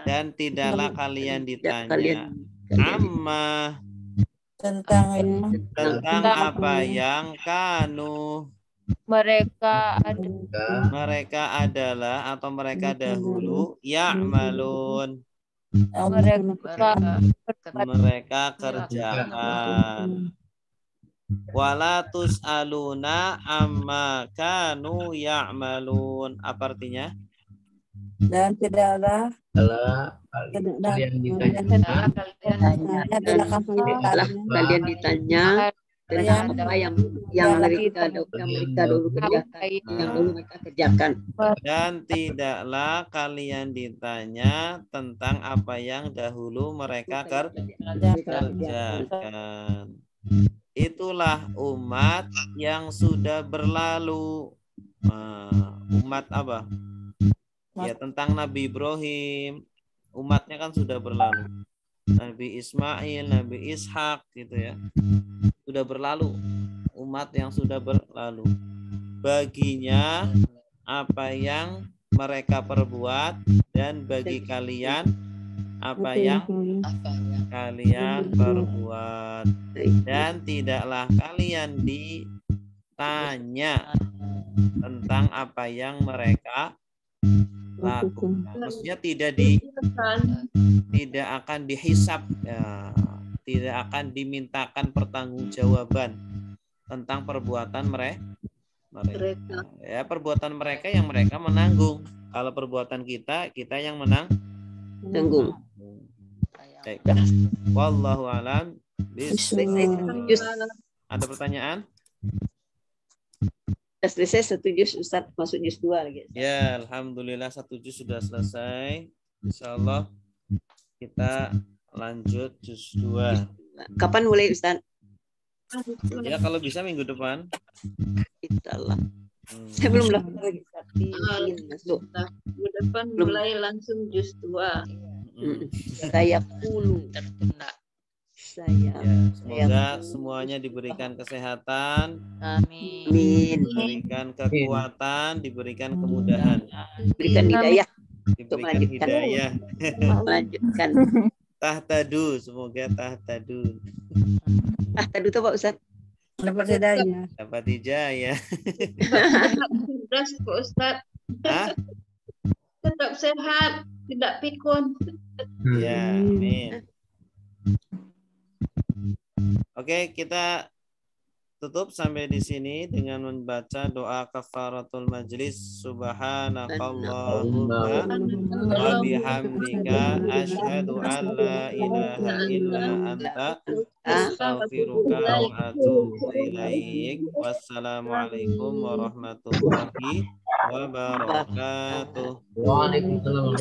Dan tidaklah kalian ditanya. Amma. Tentang apa yang kanu. Mereka adalah atau mereka dahulu ya'malun. Mereka kerjakan. Wala tus'aluna amma kanu ya'malun. Apa artinya? Dan tidaklah kalian ditanya tentang apa yang mereka dulu kerjakan. Dan tidaklah kalian ditanya tentang apa yang dahulu mereka kerjakan. Itulah umat yang sudah berlalu. Umat apa? Ya, tentang Nabi Ibrahim. Umatnya kan sudah berlalu. Nabi Ismail, Nabi Ishak gitu ya. Sudah berlalu. Umat yang sudah berlalu. Baginya apa yang mereka perbuat, dan bagi kalian apa yang kalian perbuat. Dan tidaklah kalian ditanya tentang apa yang mereka lakukan. Maksudnya tidak akan dihisab, ya, tidak akan dimintakan pertanggungjawaban tentang perbuatan mereka. Ya, perbuatan mereka yang mereka menanggung. Kalau perbuatan kita yang menanggung. Baik. Wallahu a'lam bishawab. Ada pertanyaan? Selesai satu juz, Ustaz, masuk juz 2 lagi. Ya, alhamdulillah satu juz sudah selesai. Insyaallah kita lanjut juz 2. Kapan mulai, Ustaz? Ya, kalau bisa minggu depan. Insyaallah. Saya belum lakukan lagi. Masuk. Minggu depan mulai langsung juz 2. Saya puluh tertunda. Semoga semuanya diberikan kesehatan, amin, diberikan kekuatan, diberikan kemudahan, diberikan hidayah, diberikan hidayah. Melanjutkan. Tahtadu, semoga tahtadu. Tahtadu itu Pak Ustaz. Dapat hidayah. Dapat hidayah. Terus Pak Ustaz. Tetap sehat, tidak pikun. Ya, amin. Oke, kita tutup sampai di sini dengan membaca doa kafaratul majlis. Subhanakallahumma wa bihamdika asyhadu an la ilaha illa anta astaghfiruka wa atubu ilaik. Wassalamualaikum warahmatullahi wabarakatuh. Waalaikumsalam.